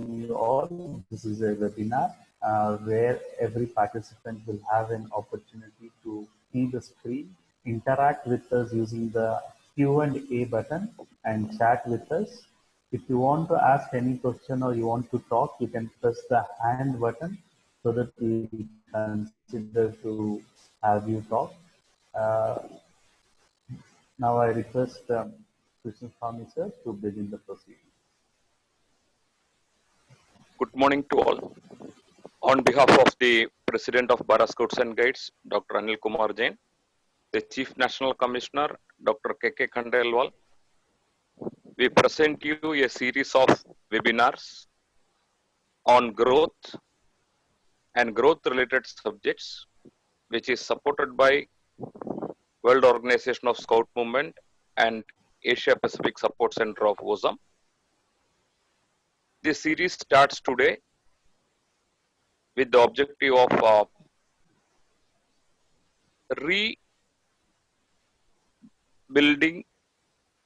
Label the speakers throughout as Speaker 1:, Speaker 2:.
Speaker 1: you all. This is a webinar where every participant will have an opportunity to see the screen, interact with us using the Q&A button and chat with us. If you want to ask any question or you want to talk, you can press the hand button so that we consider to have you talk. Now I request Krishna Swami sir to begin the proceedings.
Speaker 2: Good morning to all. On behalf of the President of Bharat Scouts and Guides, Dr. Anil Kumar Jain, the Chief National Commissioner, Dr. K.K. Khandelwal, we present you a series of webinars on growth and growth-related subjects, which is supported by World Organization of Scout Movement and Asia Pacific Support Center of WOSAM. This series starts today with the objective of rebuilding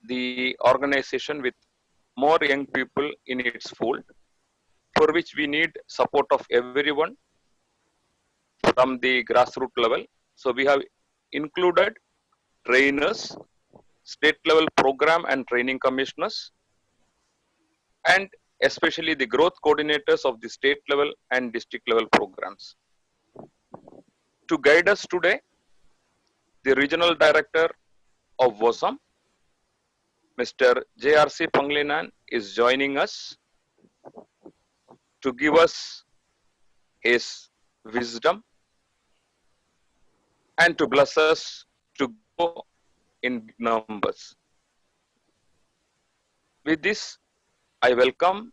Speaker 2: the organization with more young people in its fold, for which we need support of everyone from the grassroots level. So we have included trainers, state level program and training commissioners, and especially the growth coordinators of the state level and district level programs. To guide us today, the Regional Director of WOSAM, Mr. J.R.C. Panglinan, is joining us to give us his wisdom and to bless us to go in numbers. With this, I welcome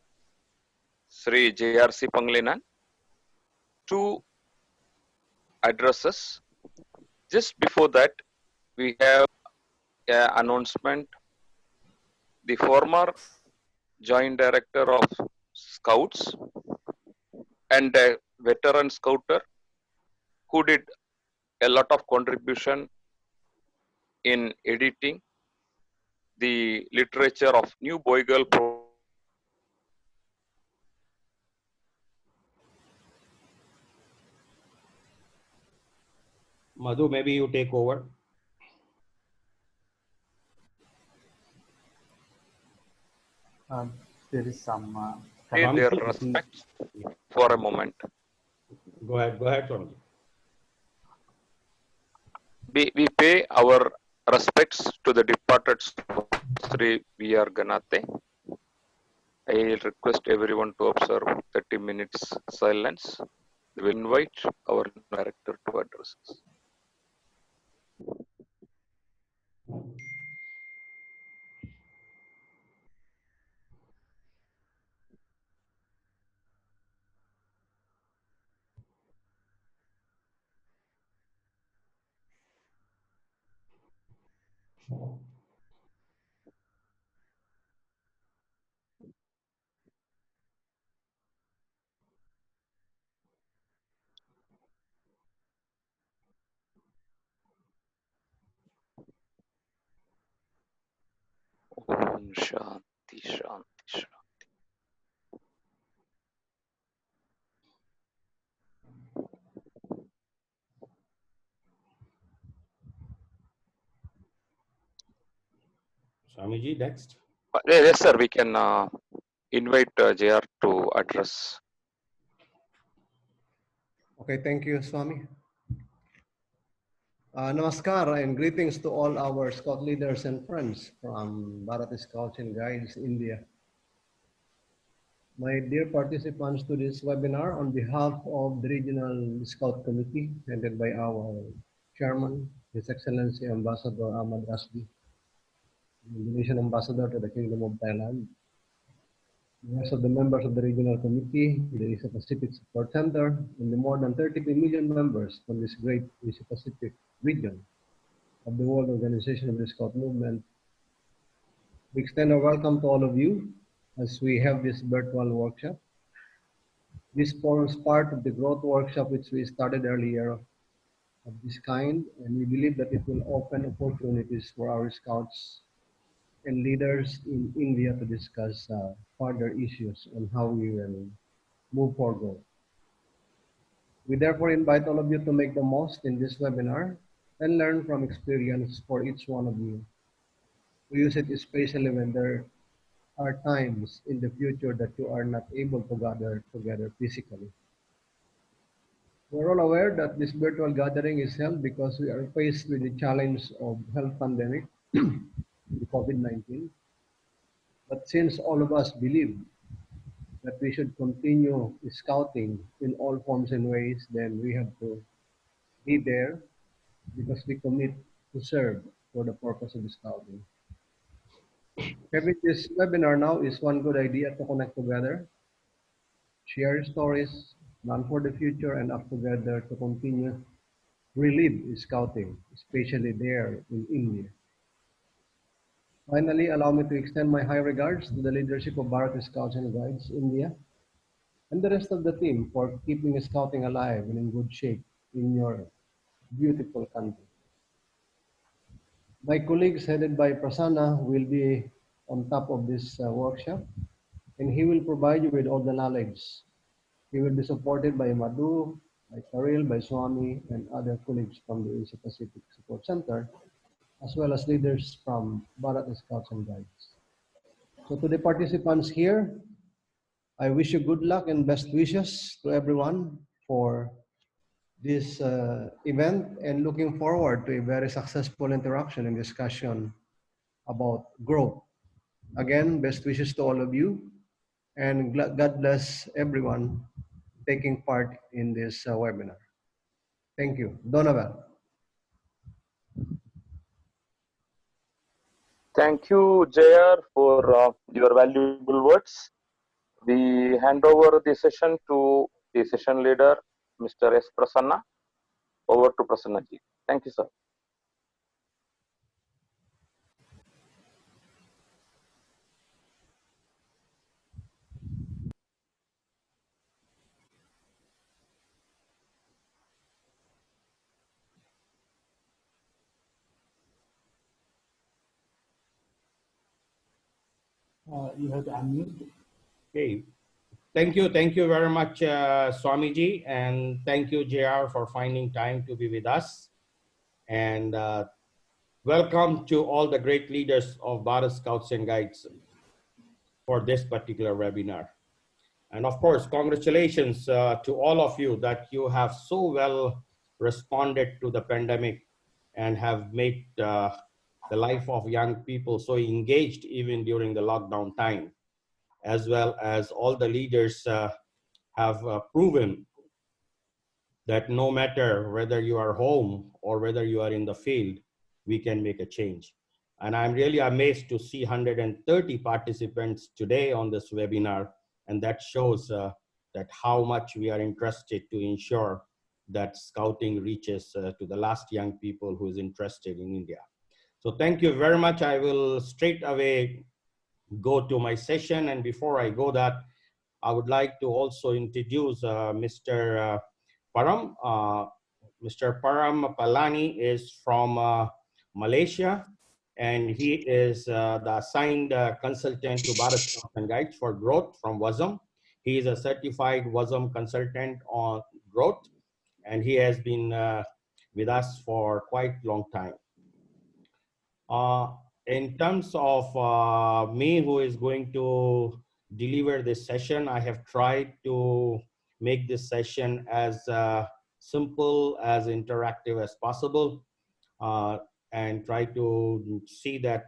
Speaker 2: Sri J.R.C. Panglinan to address us. Just before that, we have an announcement. The former Joint Director of Scouts and a veteran scouter who did a lot of contribution in editing the literature of New Boy Girl program.
Speaker 3: Madhu, maybe you take over.
Speaker 1: There is some
Speaker 2: Pay their respects for a moment.
Speaker 3: Go ahead, Swami.
Speaker 2: We pay our respects to the departed Sri V.R. Ganate. I request everyone to observe 30 minutes silence. We will invite our director to address us. Om Shanti Shanti Shanti.
Speaker 3: Swamiji, next.
Speaker 2: Yes, sir. We can invite JR to address.
Speaker 4: Okay, thank you, Swami. Namaskar and greetings to all our Scout leaders and friends from Bharat Scouts and Guides, India. My dear participants to this webinar, on behalf of the Regional Scout Committee, headed by our Chairman, His Excellency Ambassador Ahmad Rasdi, Indonesian Ambassador to the Kingdom of Thailand, the rest of the members of the Regional Committee, the Asia Pacific Support Center, and the more than 33 million members from this great Asia Pacific region of the World Organization of the Scout Movement. We extend our welcome to all of you as we have this virtual workshop. This forms part of the growth workshop which we started earlier of this kind, and we believe that it will open opportunities for our Scouts and leaders in India to discuss further issues on how we will move forward. We therefore invite all of you to make the most in this webinar and learn from experience for each one of you. We use it especially when there are times in the future that you are not able to gather together physically. We're all aware that this virtual gathering is held because we are faced with the challenge of health pandemic, the COVID-19. But since all of us believe that we should continue scouting in all forms and ways, then we have to be there because we commit to serve for the purpose of scouting. Having this webinar now is one good idea to connect together, share stories, plan for the future, and act together to continue relive scouting, especially there in India. Finally, allow me to extend my high regards to the leadership of Bharat Scouts and Guides India and the rest of the team for keeping scouting alive and in good shape in your beautiful country. My colleagues headed by Prasanna will be on top of this workshop, and he will provide you with all the knowledge. He will be supported by Madhu, by Karil, by Swami, and other colleagues from the Asia Pacific Support Center, as well as leaders from Bharat Scouts and Guides. So to the participants here, I wish you good luck and best wishes to everyone for this event, and looking forward to a very successful interaction and discussion about growth. Again, best wishes to all of you, and God bless everyone taking part in this webinar. Thank you. Donovan.
Speaker 2: Thank you, JR, for your valuable words. We hand over the session to the session leader, Mr. S. Prasanna. Over to Prasanna ji. Thank you, sir.
Speaker 1: You have to unmute.
Speaker 3: Okay. Thank you very much, Swamiji, and thank you, JR, for finding time to be with us. And welcome to all the great leaders of Bharat Scouts and Guides for this particular webinar. And of course, congratulations to all of you that you have so well responded to the pandemic and have made the life of young people so engaged even during the lockdown time, as well as all the leaders have proven that no matter whether you are home or whether you are in the field, we can make a change. And I'm really amazed to see 130 participants today on this webinar, and that shows that how much we are interested to ensure that scouting reaches to the last young people who is interested in India. So thank you very much. I will straight away go to my session, and before I go that, I would like to also introduce Mr. Param. Mr. Param Palani is from Malaysia, and he is the assigned consultant to Bharat Scouts and Guides for growth from WASM. He is a certified WASM consultant on growth, and he has been with us for quite a long time. In terms of me, who is going to deliver this session, I have tried to make this session as simple, as interactive as possible, and try to see that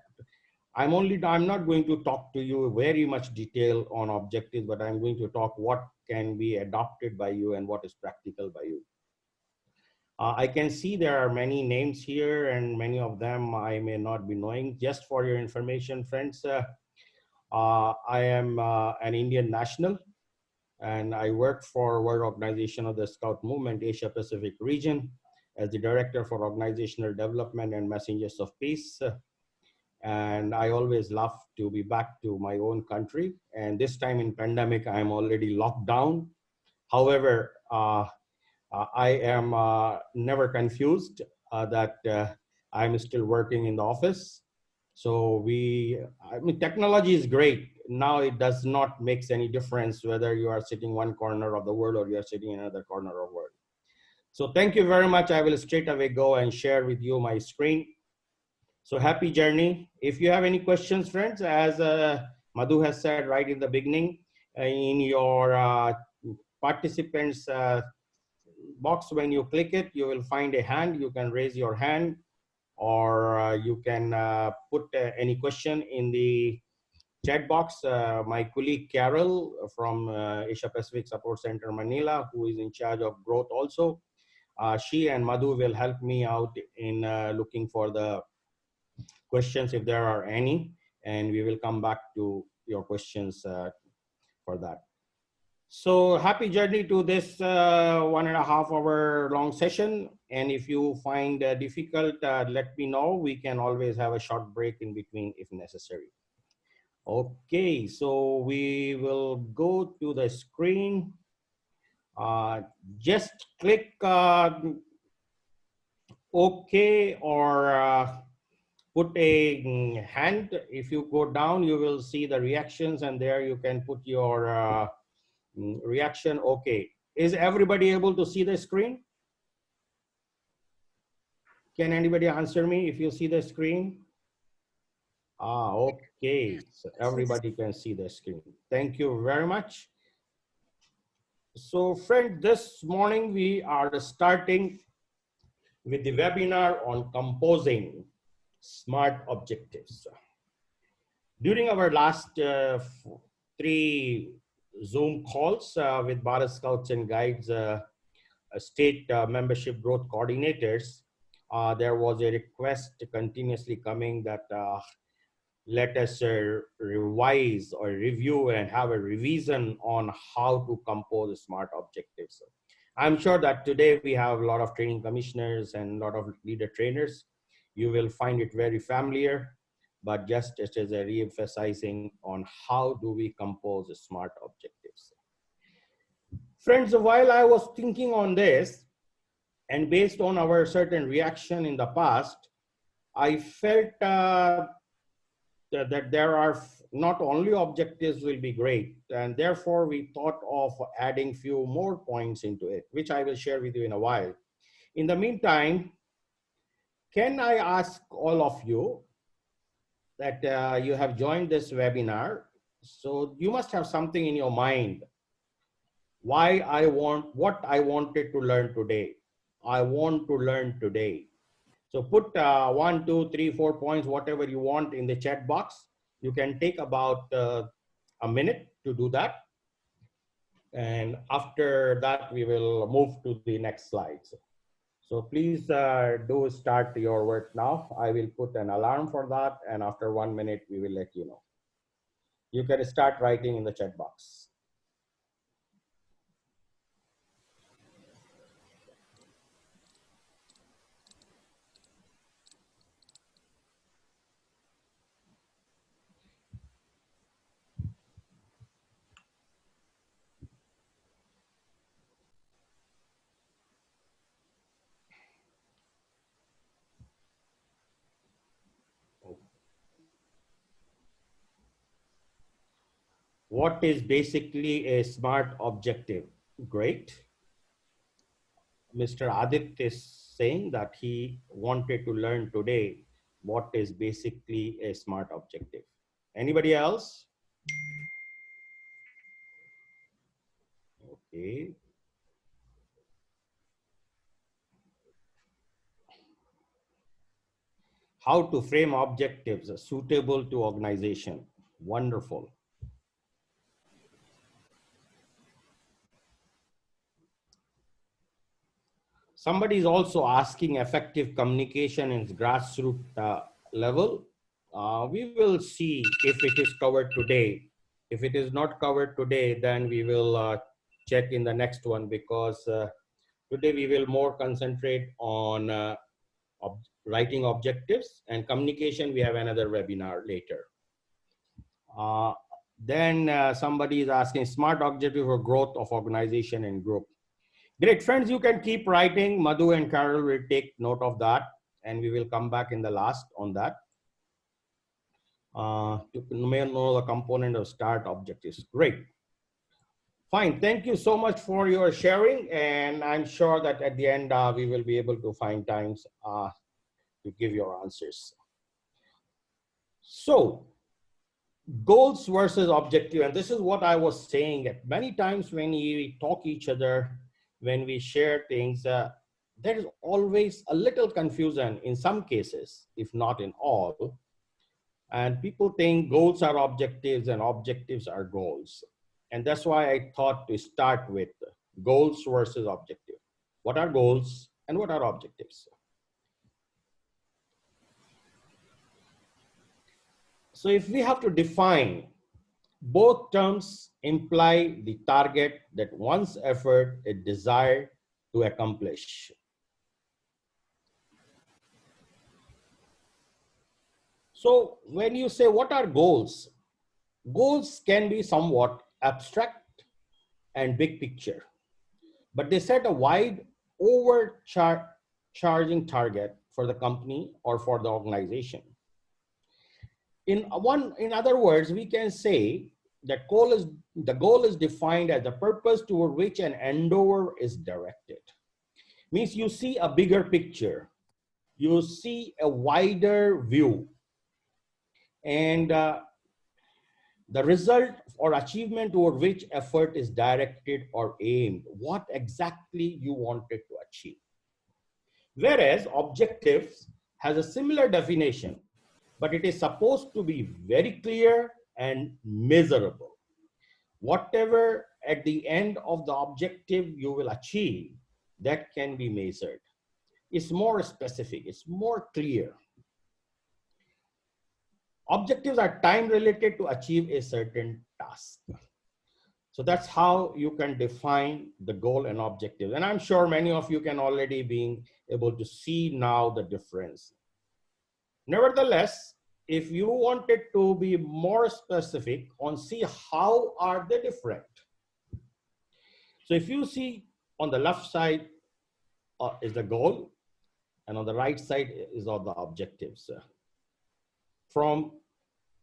Speaker 3: I'm not going to talk to you very much detail on objectives, but I'm going to talk what can be adopted by you and what is practical by you. I can see there are many names here, and many of them I may not be knowing. Just for your information, friends, I am an Indian national, and I work for World Organization of the Scout Movement Asia Pacific region as the Director for Organizational Development and Messengers of Peace. And I always love to be back to my own country. And this time in pandemic, I'm already locked down. However, I am never confused that I'm still working in the office. So I mean, technology is great. Now it does not make any difference whether you are sitting one corner of the world or you are sitting in another corner of the world. So thank you very much. I will straight away go and share with you my screen. So happy journey. If you have any questions, friends, as Madhu has said right in the beginning, in your participants box, when you click it, you will find a hand. You can raise your hand, or you can put any question in the chat box. My colleague Carol from Asia Pacific Support Center Manila, who is in charge of growth also, she and Madhu will help me out in looking for the questions if there are any, and we will come back to your questions for that. So happy journey to this 1.5 hour long session. And if you find difficult, let me know. We can always have a short break in between if necessary. Okay, so we will go to the screen. Just click OK, or put a hand. If you go down, you will see the reactions, and there you can put your reaction. Okay, is everybody able to see the screen? Can anybody answer me if you see the screen? Okay, so everybody can see the screen. Thank you very much. So friend, this morning we are starting with the webinar on composing smart objectives. During our last 3 Zoom calls with Bharat Scouts and Guides state membership growth coordinators, there was a request continuously coming that let us revise or review and have a revision on how to compose smart objectives. I'm sure that today we have a lot of training commissioners and a lot of leader trainers. You will find it very familiar, but just as a re-emphasizing on how do we compose smart objectives. Friends, while I was thinking on this, and based on our certain reaction in the past, I felt that there are not only objectives will be great, and therefore we thought of adding few more points into it, which I will share with you in a while. In the meantime, can I ask all of you that you have joined this webinar, so you must have something in your mind. What I wanted to learn today. I want to learn today. So put 1, 2, 3, 4 points, whatever you want in the chat box. You can take about a minute to do that. And after that, we will move to the next slides. So please do start your work now. I will put an alarm for that. And after 1 minute, we will let you know. You can start writing in the chat box. What is basically a smart objective? Great. Mr. Adit is saying that he wanted to learn today what is basically a smart objective. Anybody else? Okay. How to frame objectives suitable to organization. Wonderful. Somebody is also asking effective communication in grassroots level. We will see if it is covered today. If it is not covered today, then we will check in the next one, because today we will more concentrate on writing objectives, and communication we have another webinar later. Then somebody is asking smart objective for growth of organization and group. Great, friends, you can keep writing. Madhu and Carol will take note of that, and we will come back in the last on that. to know the component of START objectives. Great. Fine. Thank you so much for your sharing. And I'm sure that at the end, we will be able to find times to give your answers. So, goals versus objective. And this is what I was saying that many times when we talk each other, when we share things, there is always a little confusion in some cases, if not in all. And people think goals are objectives and objectives are goals. And that's why I thought to start with goals versus objective. What are goals and what are objectives? So if we have to define, both terms imply the target that one's effort is desired to accomplish. So when you say what are goals, goals can be somewhat abstract and big picture, but they set a wide overcharging target for the company or for the organization. In other words, we can say that the goal is defined as the purpose toward which an endeavor is directed. Means you see a bigger picture, you see a wider view, and the result or achievement toward which effort is directed or aimed, what exactly you wanted to achieve. Whereas objectives has a similar definition, but it is supposed to be very clear and measurable. Whatever at the end of the objective you will achieve, that can be measured. It's more specific, it's more clear. Objectives are time related to achieve a certain task. So that's how you can define the goal and objective. And I'm sure many of you can already be able to see now the difference. Nevertheless, if you wanted to be more specific on see how are they different. So if you see on the left side is the goal and on the right side is all the objectives from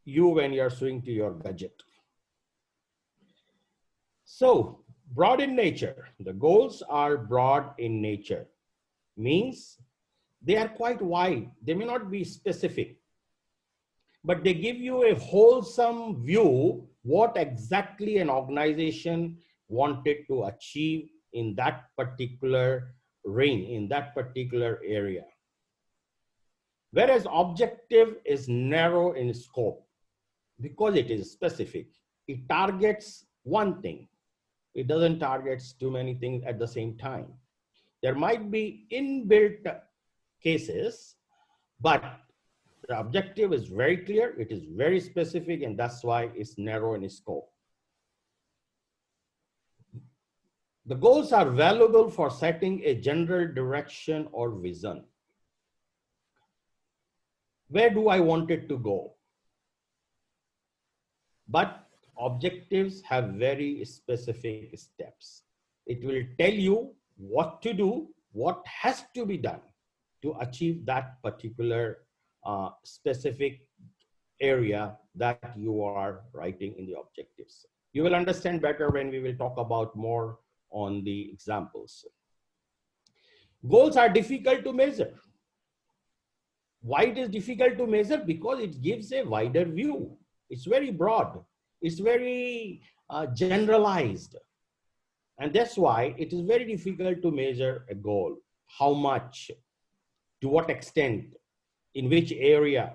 Speaker 3: you when you're swinging to your budget. So broad in nature, the goals are broad in nature, means they are quite wide. They may not be specific, but they give you a wholesome view what exactly an organization wanted to achieve in that particular range, in that particular area. Whereas objective is narrow in scope because it is specific. It targets one thing. It doesn't target too many things at the same time. There might be inbuilt cases, but the objective is very clear, it is very specific, and that's why it's narrow in scope. The goals are valuable for setting a general direction or vision. Where do I want it to go? But objectives have very specific steps. It will tell you what to do, what has to be done to achieve that particular specific area that you are writing in the objectives. You will understand better when we will talk about more on the examples. Goals are difficult to measure. Why it is difficult to measure? Because it gives a wider view. It's very broad. It's very generalized. And that's why it is very difficult to measure a goal. How much, to what extent, in which area,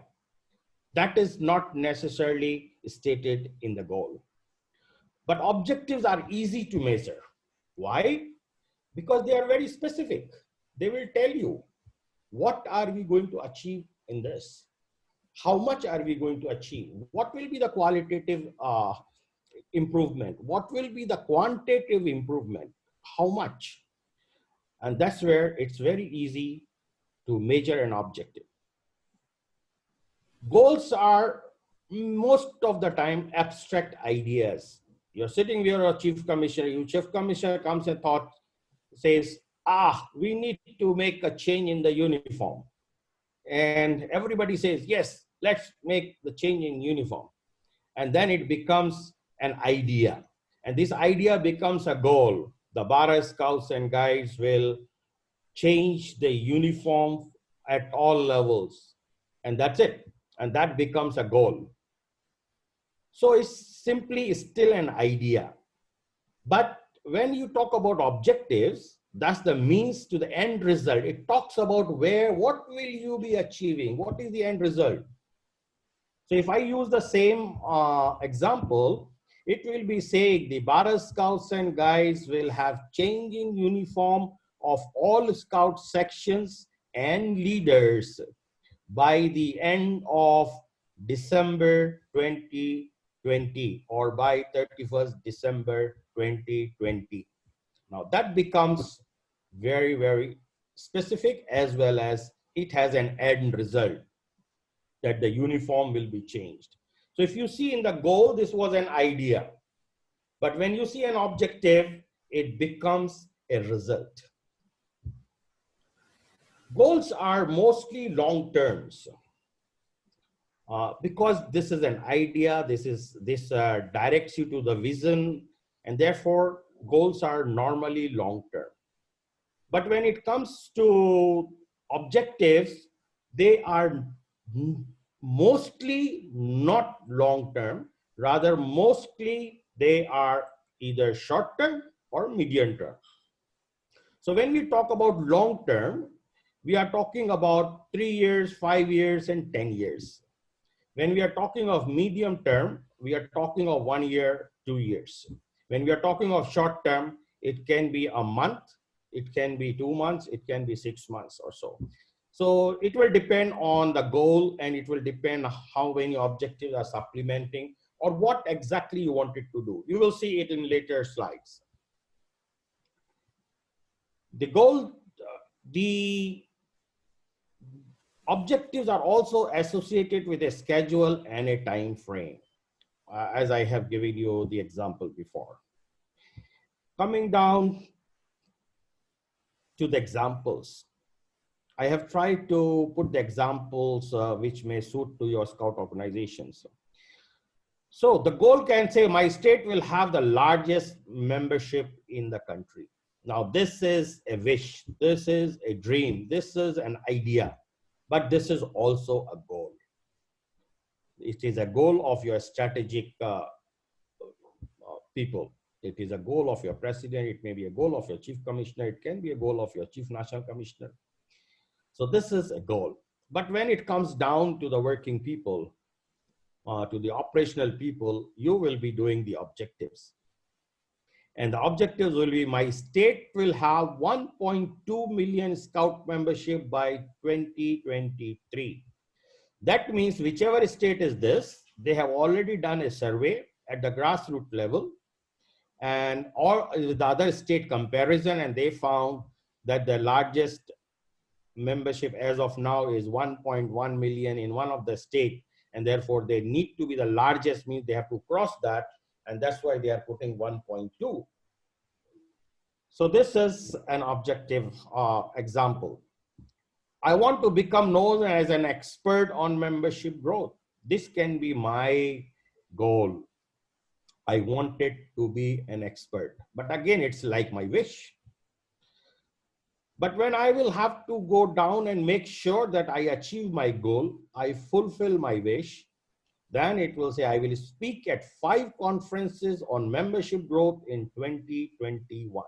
Speaker 3: that is not necessarily stated in the goal. But objectives are easy to measure. Why? Because they are very specific. They will tell you, what are we going to achieve in this? How much are we going to achieve? What will be the qualitative improvement? What will be the quantitative improvement? How much? And that's where it's very easy to measure an objective. Goals are most of the time abstract ideas. You're sitting here, a chief commissioner, your chief commissioner comes and says, we need to make a change in the uniform. And everybody says, yes, let's make the change in uniform. And then it becomes an idea. And this idea becomes a goal. The Bharat Scouts and Guides will change the uniform at all levels. And that's it. And that becomes a goal. So it's simply still an idea. But when you talk about objectives, that's the means to the end result. It talks about what will you be achieving? What is the end result? So if I use the same example, it will be saying the Bharat Scouts and Guides will have changing uniform of all scout sections and leaders by the end of December 2020 or by 31st December 2020. Now that becomes very, very specific, as well as it has an end result that the uniform will be changed. So if you see in the goal, this was an idea. But when you see an objective, it becomes a result. Goals are mostly long terms because this is an idea, this directs you to the vision, and therefore goals are normally long term. But when it comes to objectives, they are mostly not long term, rather mostly they are either short term or medium term. So when we talk about long term, we are talking about 3 years, 5 years, and 10 years. When we are talking of medium term, we are talking of 1 year, 2 years. When we are talking of short term, it can be a month, it can be 2 months, it can be 6 months or so. So it will depend on the goal, and it will depend how many objectives are supplementing or what exactly you wanted to do. You will see it in later slides. The goal, the objectives are also associated with a schedule and a time frame, as I have given you the example before. Coming down to the examples, I have tried to put the examples which may suit to your scout organizations. So the goal can say my state will have the largest membership in the country. Now this is a wish, this is a dream, this is an idea, but this is also a goal. It is a goal of your strategic people. It is a goal of your president. It may be a goal of your chief commissioner. It can be a goal of your chief national commissioner. So this is a goal. But when it comes down to the working people, to the operational people, you will be doing the objectives. And the objectives will be my state will have 1.2 million scout membership by 2023. That means whichever state is this, they have already done a survey at the grassroots level and or with the other state comparison, and they found that the largest membership as of now is 1.1 million in one of the state, and therefore they need to be the largest, means they have to cross that, and that's why they are putting 1.2. So this is an objective example. I want to become known as an expert on membership growth. This can be my goal. I wanted to be an expert, but again, it's like my wish. But when I will have to go down and make sure that I achieve my goal, I fulfill my wish, then it will say I will speak at 5 conferences on membership growth in 2021.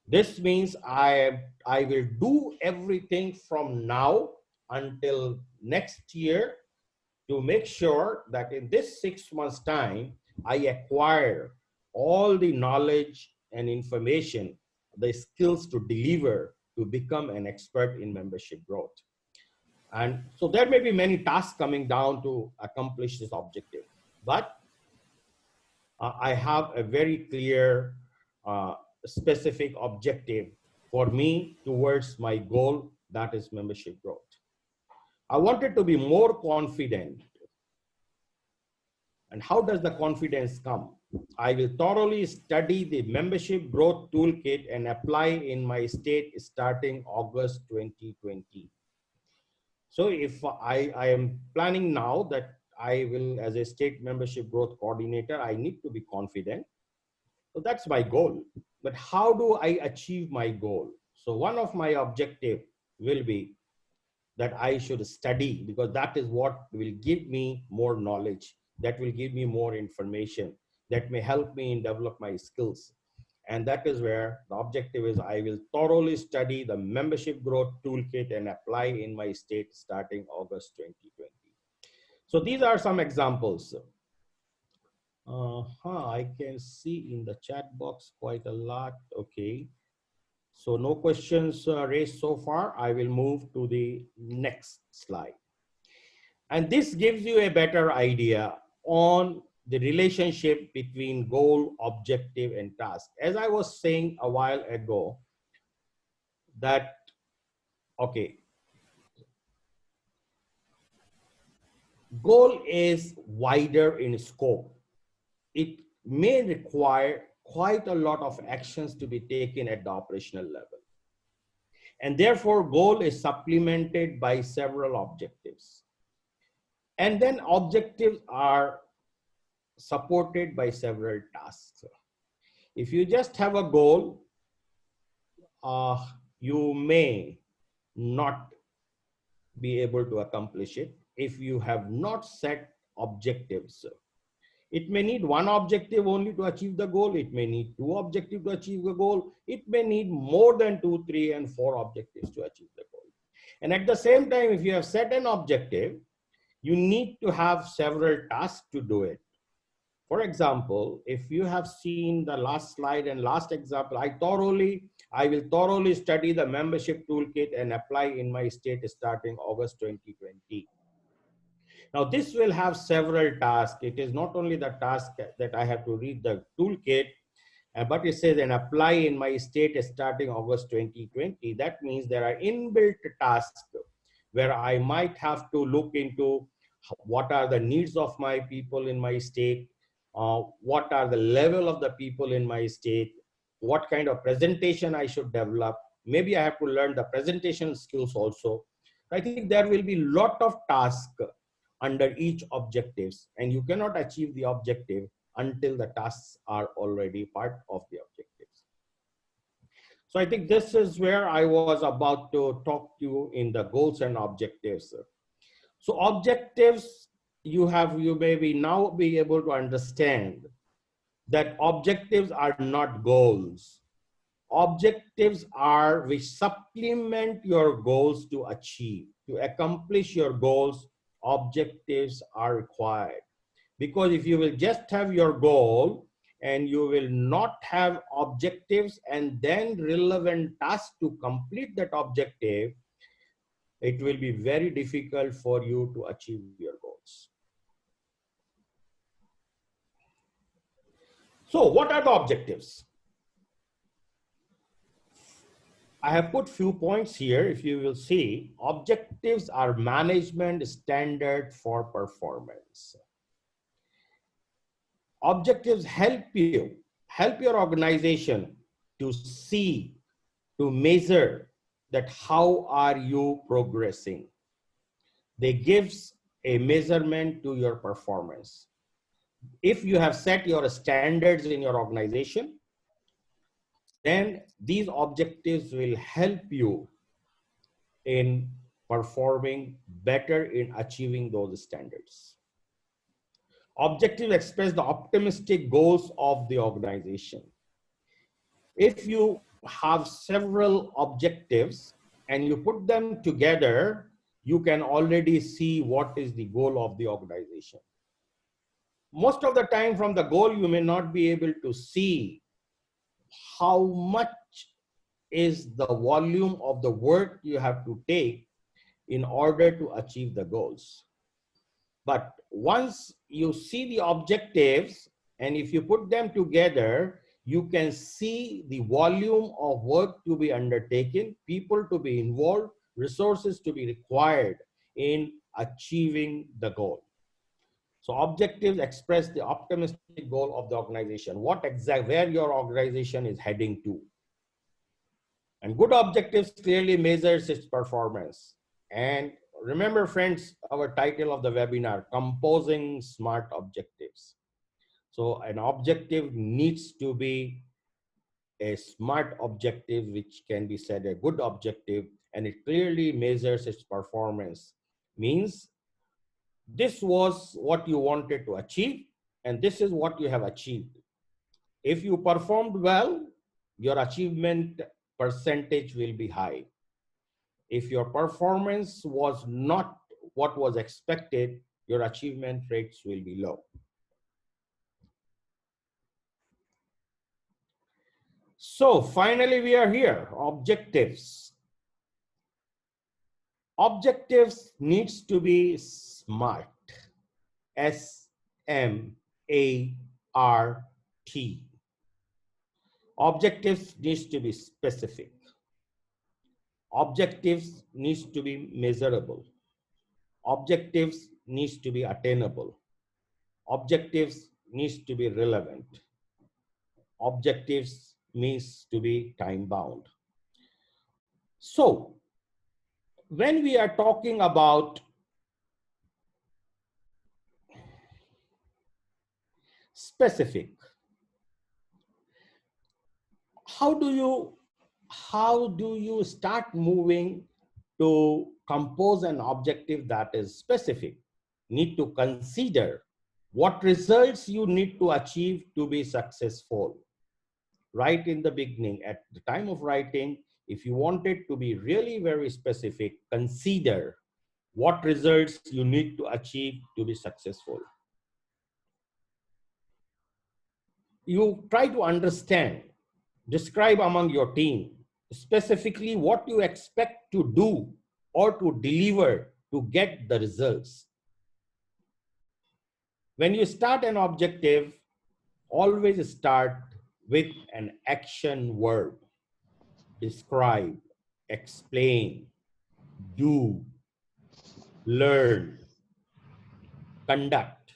Speaker 3: This means I will do everything from now until next year to make sure that in this 6 months' time, I acquire all the knowledge and information, the skills to deliver to become an expert in membership growth. And so there may be many tasks coming down to accomplish this objective, but I have a very clear, specific objective for me towards my goal, that is membership growth. I wanted to be more confident. And how does the confidence come? I will thoroughly study the membership growth toolkit and apply in my state starting August 2020. So if I am planning now that I will, as a state membership growth coordinator, I need to be confident. So that's my goal. But how do I achieve my goal? So one of my objective will be that I should study, because that is what will give me more knowledge, that will give me more information, that may help me in develop my skills. And that is where the objective is, I will thoroughly study the membership growth toolkit and apply in my state starting August 2020. So these are some examples. I can see in the chat box quite a lot. Okay. So no questions raised so far. I will move to the next slide. And this gives you a better idea on the relationship between goal, objective, and task. As I was saying a while ago, that, okay, goal is wider in scope. It may require quite a lot of actions to be taken at the operational level. And therefore, goal is supplemented by several objectives. And then objectives are supported by several tasks. If you just have a goal, you may not be able to accomplish it if you have not set objectives. It may need one objective only to achieve the goal. It may need two objectives to achieve the goal. It may need more than 2, 3, and 4 objectives to achieve the goal. And at the same time, if you have set an objective, you need to have several tasks to do it. For example, if you have seen the last slide and last example, I will thoroughly study the membership toolkit and apply in my state starting August 2020. Now, this will have several tasks. It is not only the task that I have to read the toolkit, but it says and apply in my state starting August 2020. That means there are inbuilt tasks where I might have to look into what are the needs of my people in my state, what are the level of the people in my state, what kind of presentation I should develop. Maybe I have to learn the presentation skills also. I think there will be a lot of tasks under each objectives, and you cannot achieve the objective until the tasks are already part of the objectives. So I think this is where I was about to talk to you in the goals and objectives. So objectives, you may now be able to understand that objectives are not goals. Objectives are which supplement your goals to achieve. To accomplish your goals, objectives are required. Because if you will just have your goal and you will not have objectives and then relevant tasks to complete that objective, it will be very difficult for you to achieve your goals. So what are the objectives? I have put few points here. If you will see, objectives are management standard for performance. Objectives help your organization to see, to measure that how are you progressing. They gives a measurement to your performance. If you have set your standards in your organization, then these objectives will help you in performing better in achieving those standards. Objectives express the optimistic goals of the organization. If you have several objectives and you put them together, you can already see what is the goal of the organization. Most of the time from the goal, you may not be able to see how much is the volume of the work you have to take in order to achieve the goals. But once you see the objectives, and if you put them together, you can see the volume of work to be undertaken, people to be involved, resources to be required in achieving the goal. So objectives express the optimistic goal of the organization, where your organization is heading to. And good objectives clearly measures its performance. And remember friends, our title of the webinar, Composing Smart Objectives. So an objective needs to be a smart objective, which can be said a good objective, and it clearly measures its performance. Means this was what you wanted to achieve, and this is what you have achieved. If you performed well, your achievement percentage will be high. If your performance was not what was expected, your achievement rates will be low. So finally, we are here, objectives. Objectives needs to be SMART, S-M-A-R-T. Objectives needs to be specific. Objectives needs to be measurable. Objectives needs to be attainable. Objectives needs to be relevant. Objectives needs to be time bound. So when we are talking about specific, how do you start moving to compose an objective that is specific? Need to consider what results you need to achieve to be successful. Right in the beginning, at the time of writing, if you want it to be really very specific, consider what results you need to achieve to be successful. You try to understand, describe among your team specifically what you expect to do or to deliver to get the results. When you start an objective, always start with an action verb. Describe, explain, do, learn, conduct,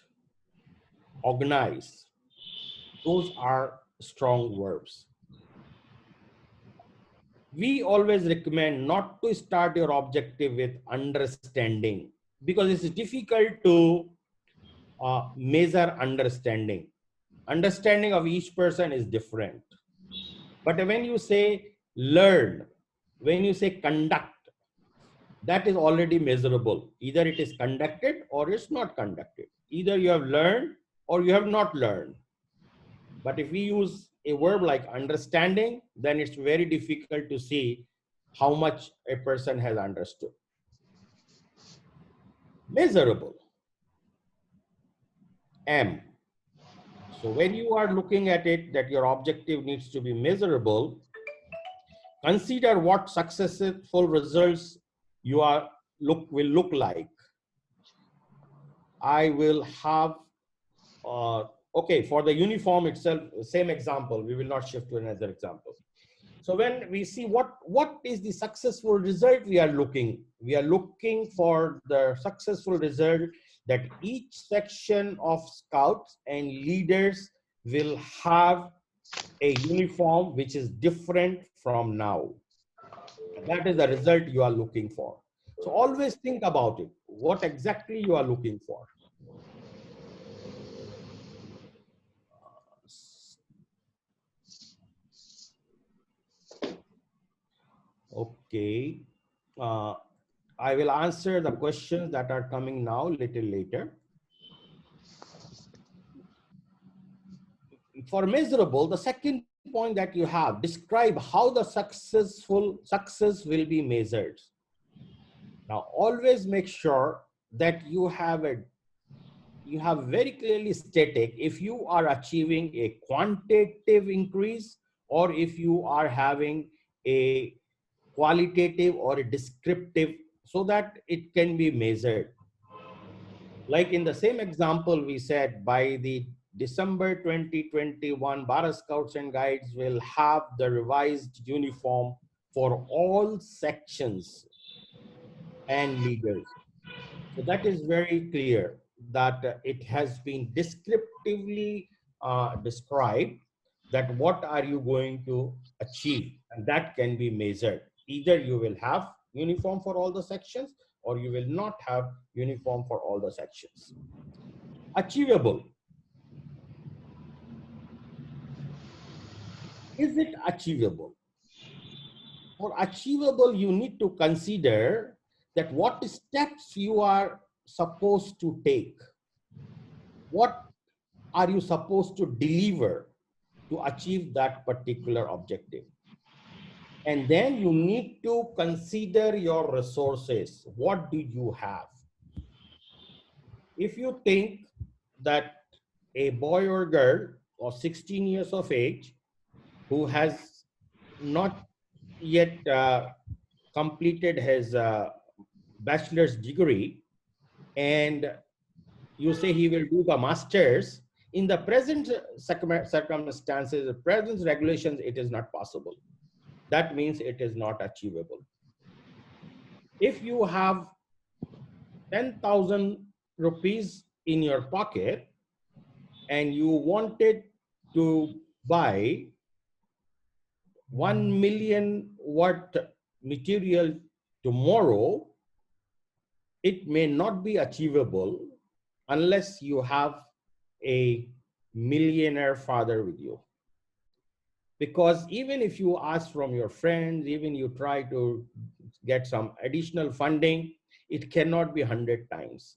Speaker 3: organize. Those are strong verbs. We always recommend not to start your objective with understanding, because it's difficult to measure understanding. Understanding of each person is different. But when you say learn, when you say conduct, that is already measurable. Either it is conducted or it's not conducted. Either you have learned or you have not learned. But if we use a verb like understanding, then it's very difficult to see how much a person has understood. Measurable. M. So when you are looking at it that your objective needs to be measurable, consider what successful results you will look like. I will have, okay, for the uniform itself, same example, we will not shift to another example. So when we see what is the successful result we are looking for the successful result that each section of scouts and leaders will have a uniform which is different from now. That is the result you are looking for. So always think about it, what exactly you are looking for. Okay, I will answer the questions that are coming now a little later. For measurable, the second point that you have, describe how the success will be measured. Now, always make sure that you have very clearly stated if you are achieving a quantitative increase or if you are having a qualitative or a descriptive, so that it can be measured. Like in the same example, we said by the December 2021, Bharat Scouts and Guides will have the revised uniform for all sections and leaders. So that is very clear that it has been descriptively described that what are you going to achieve, and that can be measured. Either you will have uniform for all the sections or you will not have uniform for all the sections. Achievable. Is it achievable? For achievable, you need to consider that what steps you are supposed to take. What are you supposed to deliver to achieve that particular objective? And then you need to consider your resources. What do you have? If you think that a boy or girl of 16 years of age who has not yet completed his bachelor's degree, and you say he will do the master's, in the present circumstances, the present regulations, it is not possible. That means it is not achievable. If you have 10,000 rupees in your pocket and you wanted to buy 1 million worth material tomorrow, it may not be achievable unless you have a millionaire father with you. Because even if you ask from your friends, even you try to get some additional funding, it cannot be 100 times.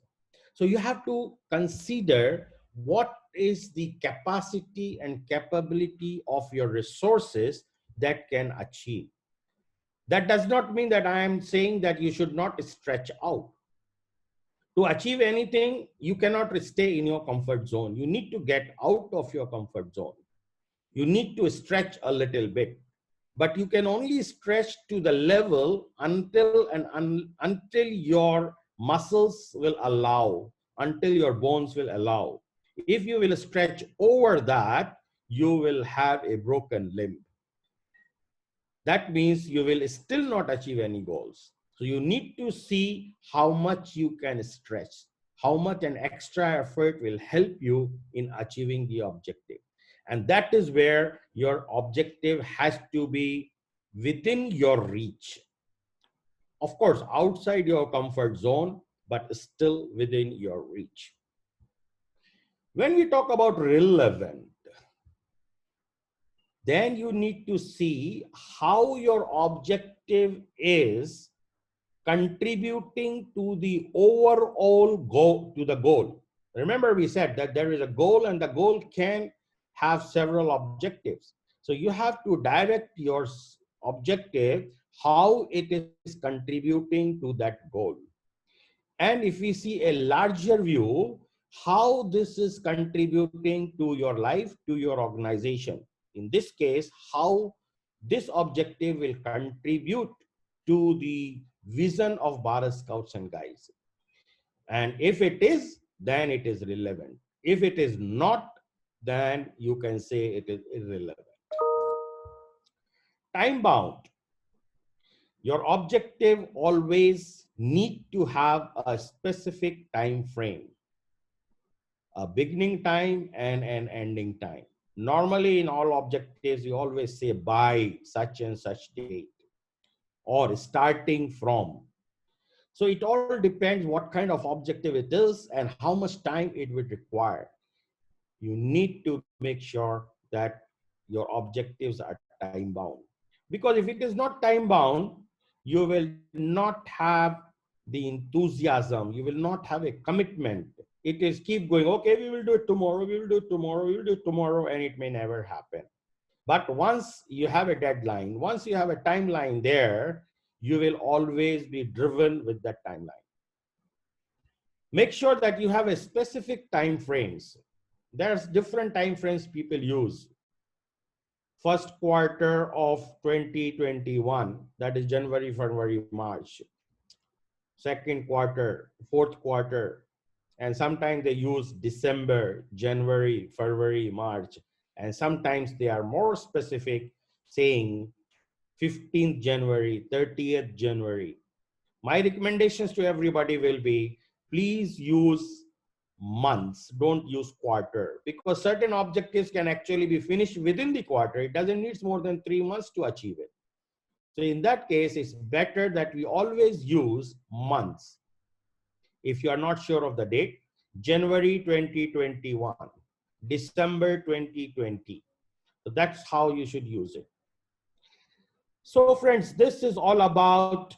Speaker 3: So you have to consider what is the capacity and capability of your resources that can achieve. That does not mean that I am saying that you should not stretch out. To achieve anything, you cannot stay in your comfort zone. You need to get out of your comfort zone. You need to stretch a little bit, but you can only stretch to the level until your muscles will allow, until your bones will allow. If you will stretch over that, you will have a broken limb. That means you will still not achieve any goals. So you need to see how much you can stretch, how much an extra effort will help you in achieving the objective. And that is where your objective has to be within your reach. Of course, outside your comfort zone, but still within your reach. When we talk about relevant, then you need to see how your objective is contributing to the overall goal, to the goal. Remember, we said that there is a goal and the goal can have several objectives. So you have to direct your objective, how it is contributing to that goal. And if we see a larger view, how this is contributing to your life, to your organization. In this case, how this objective will contribute to the vision of Bharat Scouts and Guides. And if it is, then it is relevant. If it is not, then you can say it is irrelevant. Time bound. Your objective always need to have a specific time frame, a beginning time and an ending time. Normally in all objectives, you always say by such and such date or starting from. So it all depends what kind of objective it is and how much time it would require. You need to make sure that your objectives are time bound. Because if it is not time bound, you will not have the enthusiasm, you will not have a commitment. It is keep going, okay, we will do it tomorrow, we will do it tomorrow, we will do it tomorrow, and it may never happen. But once you have a deadline, once you have a timeline there, you will always be driven with that timeline. Make sure that you have a specific time frames. There's different time frames people use. First quarter of 2021, that is January, February, March. Second quarter, fourth quarter, and sometimes they use December, January, February, March, and sometimes they are more specific, saying 15th January, 30th January. My recommendations to everybody will be, please use months, don't use quarter, because certain objectives can actually be finished within the quarter. It doesn't need more than 3 months to achieve it. So in that case, it's better that we always use months. If you are not sure of the date, January 2021, December 2020. So that's how you should use it. So friends, this is all about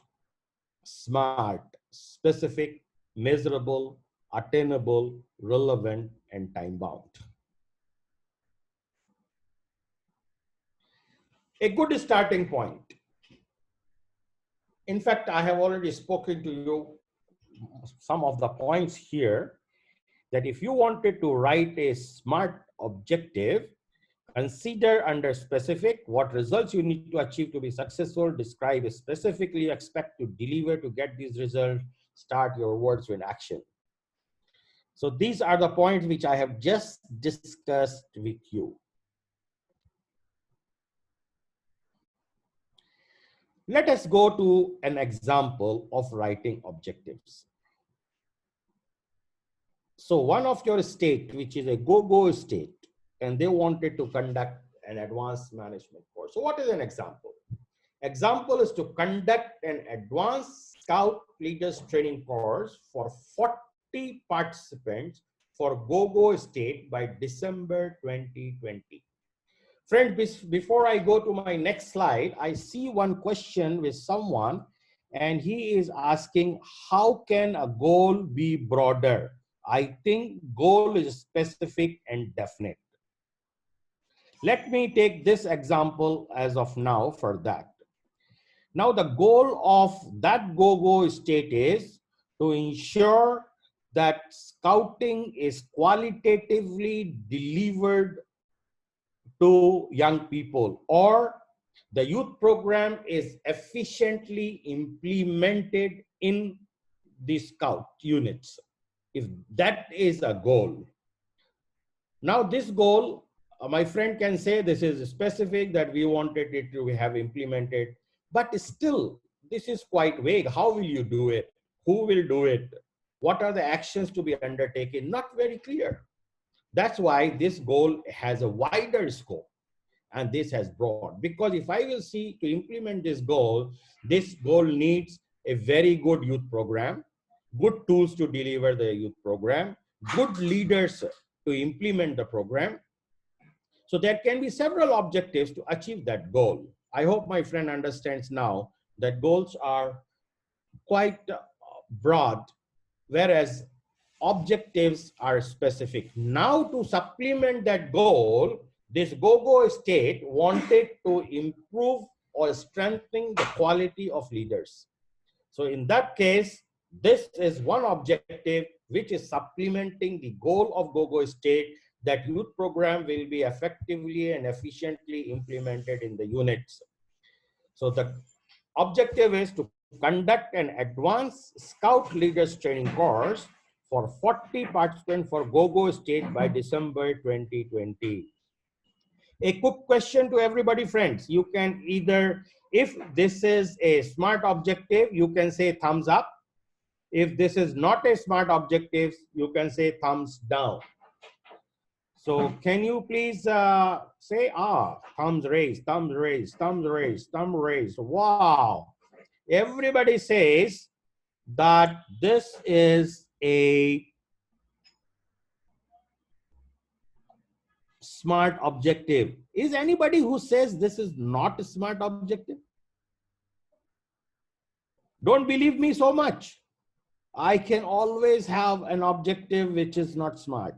Speaker 3: SMART: specific, measurable, attainable, relevant, and time bound. A good starting point. In fact, I have already spoken to you some of the points here, that if you wanted to write a SMART objective, consider under specific what results you need to achieve to be successful, describe specifically, expect to deliver to get these results, start your words with action. So these are the points which I have just discussed with you. Let us go to an example of writing objectives. So one of your state, which is a go-go state, and they wanted to conduct an advanced management course. So what is an example? Example is to conduct an advanced scout leaders training course for 40 participants for go-go state by December 2020. Friends, before I go to my next slide, I see one question with someone, and he is asking, how can a goal be broader? I think goal is specific and definite. Let me take this example as of now for that. Now, the goal of that go-go state is to ensure that scouting is qualitatively delivered to young people, or the youth program is efficiently implemented in the scout units. If that is a goal. Now this goal, my friend can say this is specific, that we wanted it to have implemented, but still this is quite vague. How will you do it? Who will do it? What are the actions to be undertaken? Not very clear. That's why this goal has a wider scope, and this has broad. Because if I will see to implement this goal needs a very good youth program, good tools to deliver the youth program, good leaders to implement the program. So there can be several objectives to achieve that goal. I hope my friend understands now that goals are quite broad, whereas objectives are specific. Now to supplement that goal, this go-go state wanted to improve or strengthen the quality of leaders. So in that case, this is one objective which is supplementing the goal of go-go state, that youth program will be effectively and efficiently implemented in the units. So the objective is to conduct an advanced scout leaders training course for 40 participants for go-go state by December 2020. A quick question to everybody, friends. You can either, if this is a SMART objective, you can say thumbs up. If this is not a SMART objective, you can say thumbs down. So can you please say, thumbs raised, thumbs raised, thumbs raised, thumb raised. Wow. Everybody says that this is a SMART objective. Is anybody who says this is not a SMART objective? Don't believe me so much. I can always have an objective which is not SMART.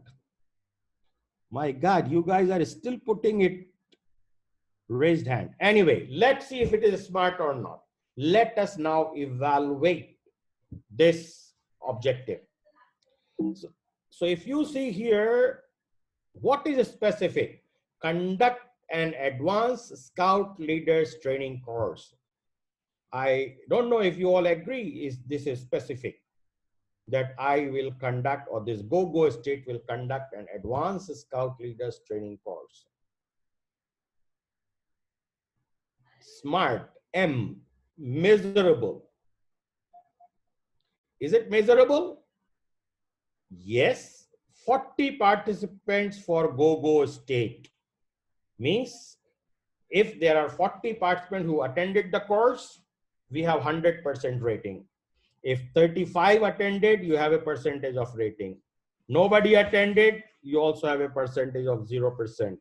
Speaker 3: My God, you guys are still putting it raised hand. Anyway, let's see if it is SMART or not. Let us now evaluate this objective. So if you see here, what is specific? Conduct an advanced scout leaders training course. I don't know if you all agree this is specific, that I will conduct, or this go-go state will conduct an advanced scout leaders training course. SMART, M, measurable. Is it measurable? Yes. 40 participants for go-go state means If there are 40 participants who attended the course, we have 100% rating. If 35 attended, you have a percentage of rating. Nobody attended, you also have a percentage of 0%.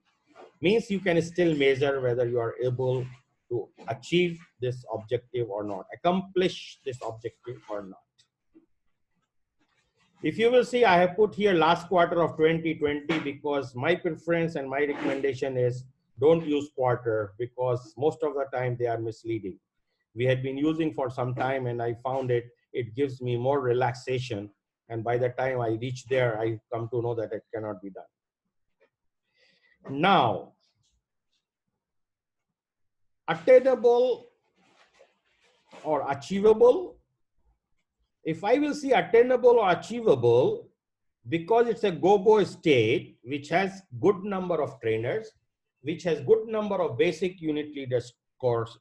Speaker 3: Means you can still measure whether you are able to achieve this objective or not, accomplish this objective or not. If you will see, I have put here last quarter of 2020 because my preference and my recommendation is don't use quarter because most of the time they are misleading. We had been using for some time and I found it gives me more relaxation. And by the time I reach there, I come to know that it cannot be done. Now, attainable or achievable. If I will see attainable or achievable, because it's a go-go state, which has good number of trainers, which has good number of basic unit leaders course,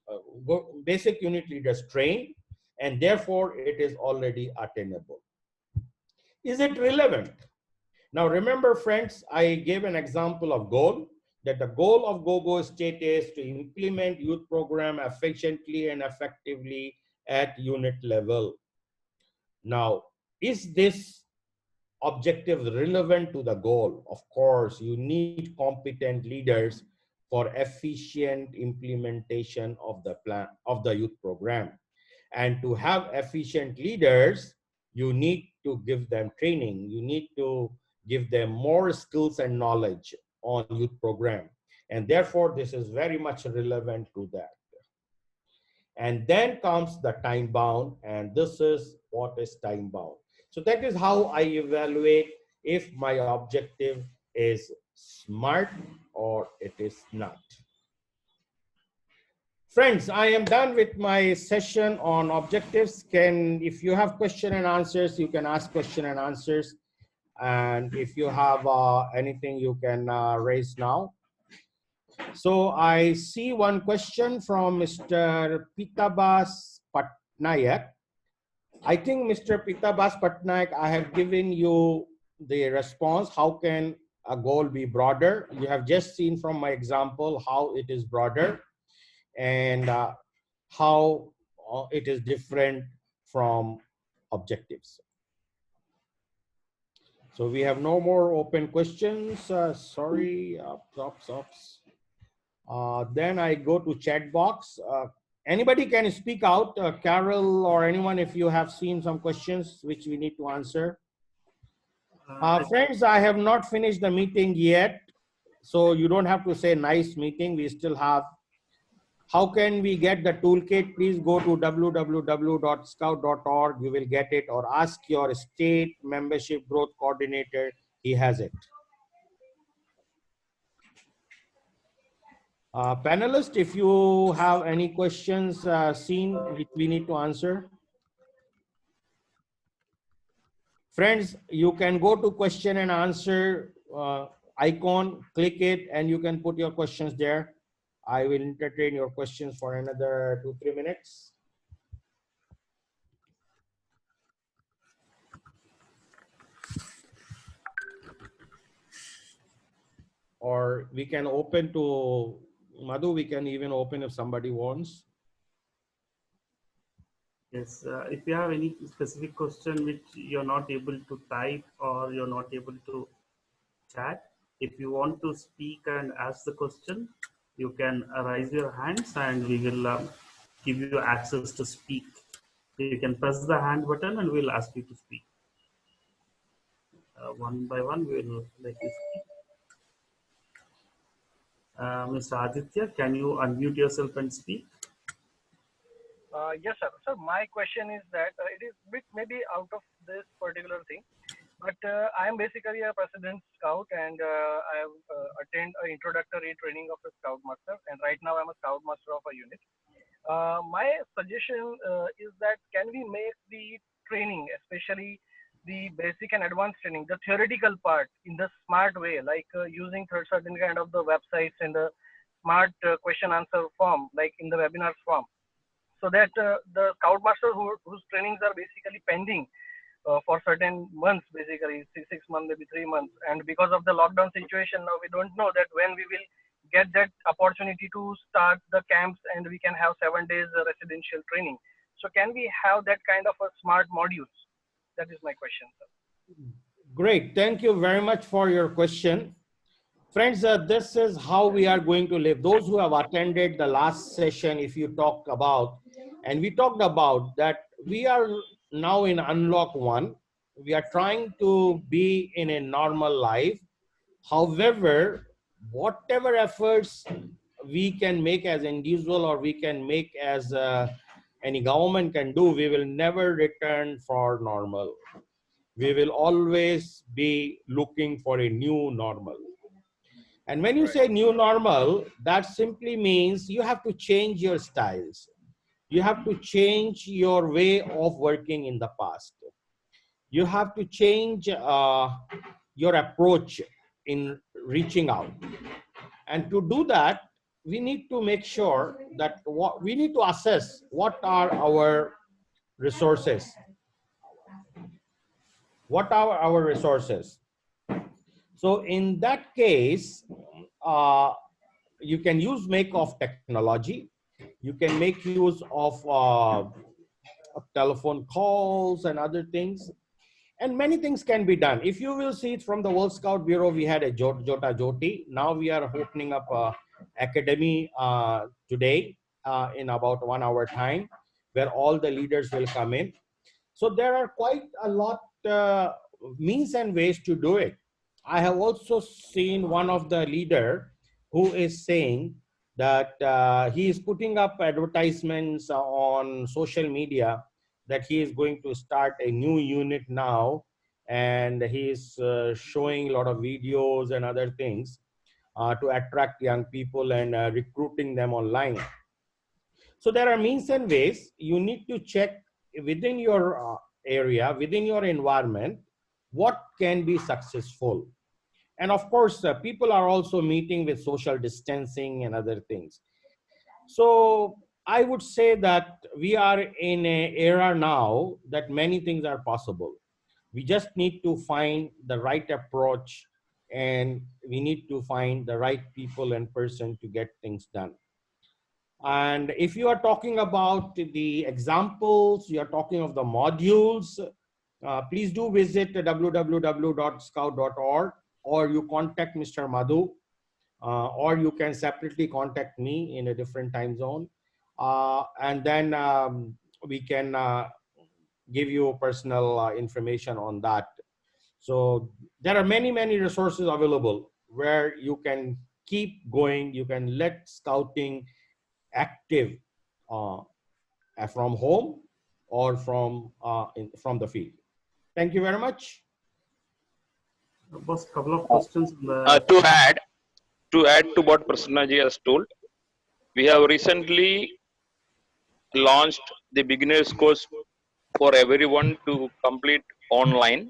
Speaker 3: basic unit leaders trained, and therefore it is already attainable. Is it relevant? Now remember friends, I gave an example of goal, that the goal of go-go state is to implement youth program efficiently and effectively at unit level. Now, is this objective relevant to the goal? Of course, you need competent leaders for efficient implementation of the plan of the youth program. And to have efficient leaders, you need to give them training. You need to give them more skills and knowledge on youth program. And therefore, this is very much relevant to that. And then comes the time bound, and this is what is time bound. So that is how I evaluate if my objective is SMART or it is not. Friends, I am done with my session on objectives. If you have question and answers, you can ask question and answers. And if you have anything, you can raise now. So I see one question from Mr. Pitabas Patnaik. I think Mr. Pitabas Patnaik, I have given you the response. How can a goal be broader? You have just seen from my example how it is broader and how it is different from objectives. So we have no more open questions. Sorry, ups. Then I go to chat box. Anybody can speak out, Carol or anyone, if you have seen some questions which we need to answer. Friends, I have not finished the meeting yet, so you don't have to say nice meeting. We still have. How can we get the toolkit? Please go to www.scout.org. You will get it, or ask your state membership growth coordinator. He has it. Panelists, if you have any questions seen which we need to answer. Friends, you can go to question and answer icon, click it, and you can put your questions there. I will entertain your questions for another 2-3 minutes. Or we can open to Madhu, we can even open if somebody wants.
Speaker 1: Yes, if you have any specific question which you're not able to type or you're not able to chat, if you want to speak and ask the question, you can raise your hands and we will give you access to speak. You can press the hand button and we'll ask you to speak. One by one, we will let you speak. Mr. Aditya, can you unmute yourself and speak?
Speaker 5: Yes, sir. So my question is that it is a bit maybe out of this particular thing, but I am basically a president scout and I have attended an introductory training of a scout master, and right now I'm a scout master of a unit. My suggestion is that can we make the training, especially the basic and advanced training, the theoretical part, in the smart way, like using certain kind of the websites and the smart question answer form, like in the webinars form, so that the scout masters whose trainings are basically pending for certain months, basically 6 months, maybe 3 months, and because of the lockdown situation now we don't know that when we will get that opportunity to start the camps and we can have 7 days residential training. So can we have that kind of a smart modules? That is my question, sir.
Speaker 3: Great. Thank you very much for your question. Friends, this is how we are going to live. Those who have attended the last session, if you talk about, and we talked about that we are now in unlock 1. We are trying to be in a normal life. However, whatever efforts we can make as individual or we can make as any government can do, we will never return for normal. We will always be looking for a new normal. And when you say new normal, that simply means you have to change your styles. You have to change your way of working in the past. You have to change your approach in reaching out. And to do that, we need to make sure that we need to assess what are our resources. What are our resources? So in that case, you can use make of technology. You can make use of telephone calls and other things. And many things can be done. If you will see it from the World Scout Bureau, we had a Jota Joti. Now we are opening up a academy today in about 1 hour time, where all the leaders will come in. So there are quite a lot means and ways to do it. I have also seen one of the leader who is saying that he is putting up advertisements on social media that he is going to start a new unit now, and he is showing a lot of videos and other things to attract young people and recruiting them online. So there are means and ways. You need to check within your area, within your environment, what can be successful. And of course, people are also meeting with social distancing and other things. So I would say that we are in an era now that many things are possible. We just need to find the right approach, and we need to find the right people and person to get things done. And if you are talking about the examples, you are talking of the modules, please do visit www.scout.org, or you contact Mr. Madhu, or you can separately contact me in a different time zone. And then we can give you personal information on that. So there are many, many resources available where you can keep going. You can let scouting active from home or from the field. Thank you very much.
Speaker 1: Boss, couple of questions.
Speaker 2: To add to what Prasannaji has told, we have recently launched the beginners course for everyone to complete online.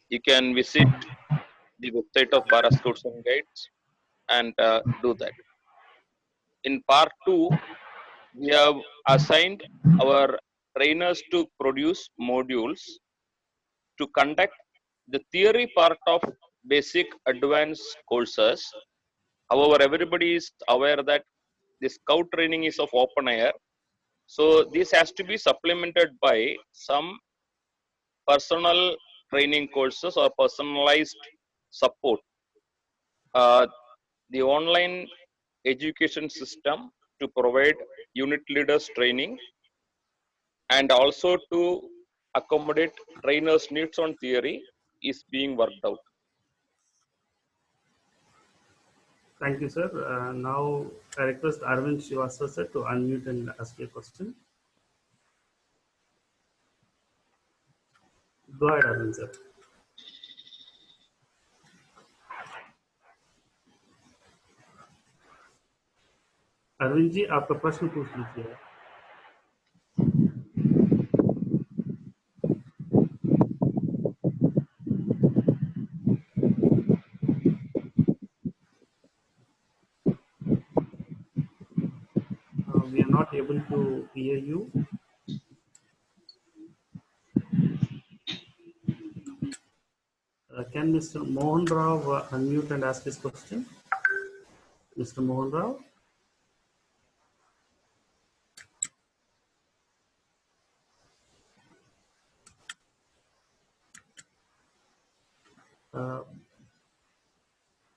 Speaker 2: You can visit the website of Bharat Scouts and Guides and do that. In part 2, we have assigned our trainers to produce modules to conduct the theory part of basic advanced courses. However, everybody is aware that the scout training is of open air. So this has to be supplemented by some personal training courses or personalized support. The online education system to provide unit leaders training and also to accommodate trainers' needs on theory is being worked out.
Speaker 1: Thank you, sir. Now I request Arvind Srivastava sir to unmute and ask a question. Go ahead, Arvind sir. Arvind ji आपका प्रश्न पूछ लीजिए. We are not able to hear you. Can Mr. Mohan Rao unmute and ask his question?
Speaker 6: Mr. Mohan Rao.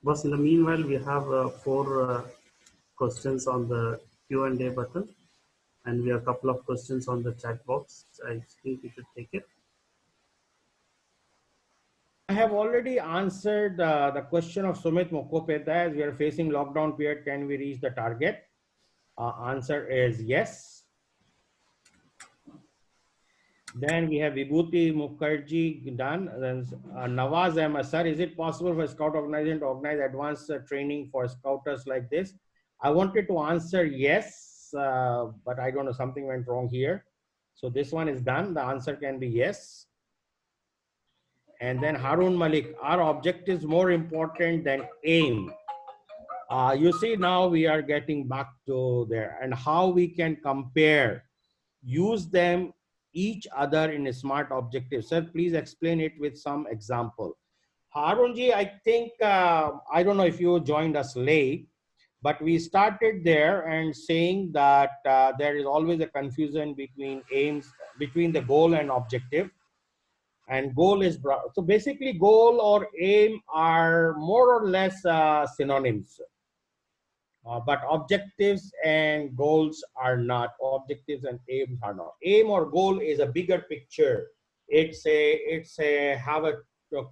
Speaker 6: Boss, in the meanwhile, we have four questions on the Q&A button, and we have a couple of questions on the chat box. I think we should take it.
Speaker 3: I have already answered the question of Sumit Mukhopadhyay. As we are facing lockdown period, can we reach the target? Answer is yes. Then we have Vibhuti Mukherjee done. Then Nawaz Ahmed, sir, is it possible for Scout organization to organize advanced training for scouters like this? I wanted to answer yes, but I don't know, something went wrong here. So this one is done. The answer can be yes. And then Harun Malik, our objective is more important than aim. You see, now we are getting back to there and how we can compare, use them each other in a smart objective. Sir, please explain it with some example. Harunji, I think, I don't know if you joined us late, but we started there and saying that there is always a confusion between aims, between the goal and objective. And goal is, so basically goal or aim are more or less synonyms. But objectives and goals are not. Objectives and aims are not. Aim or goal is a bigger picture. It's a have a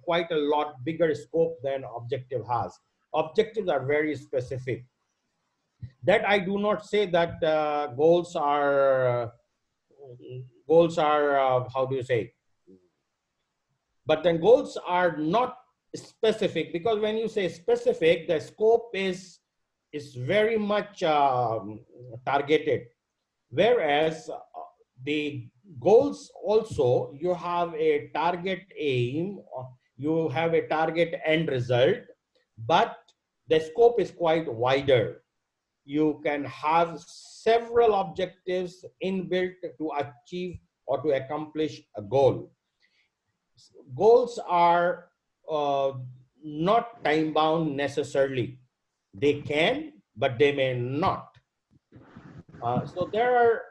Speaker 3: quite a lot bigger scope than objective has. Objectives are very specific. That I do not say that goals are how do you say? But then goals are not specific, because when you say specific, the scope is very much targeted. Whereas the goals also, you have a target aim, you have a target end result, but the scope is quite wider. You can have several objectives inbuilt to achieve or to accomplish a goal. Goals are not time bound necessarily. They can, but they may not. So there are,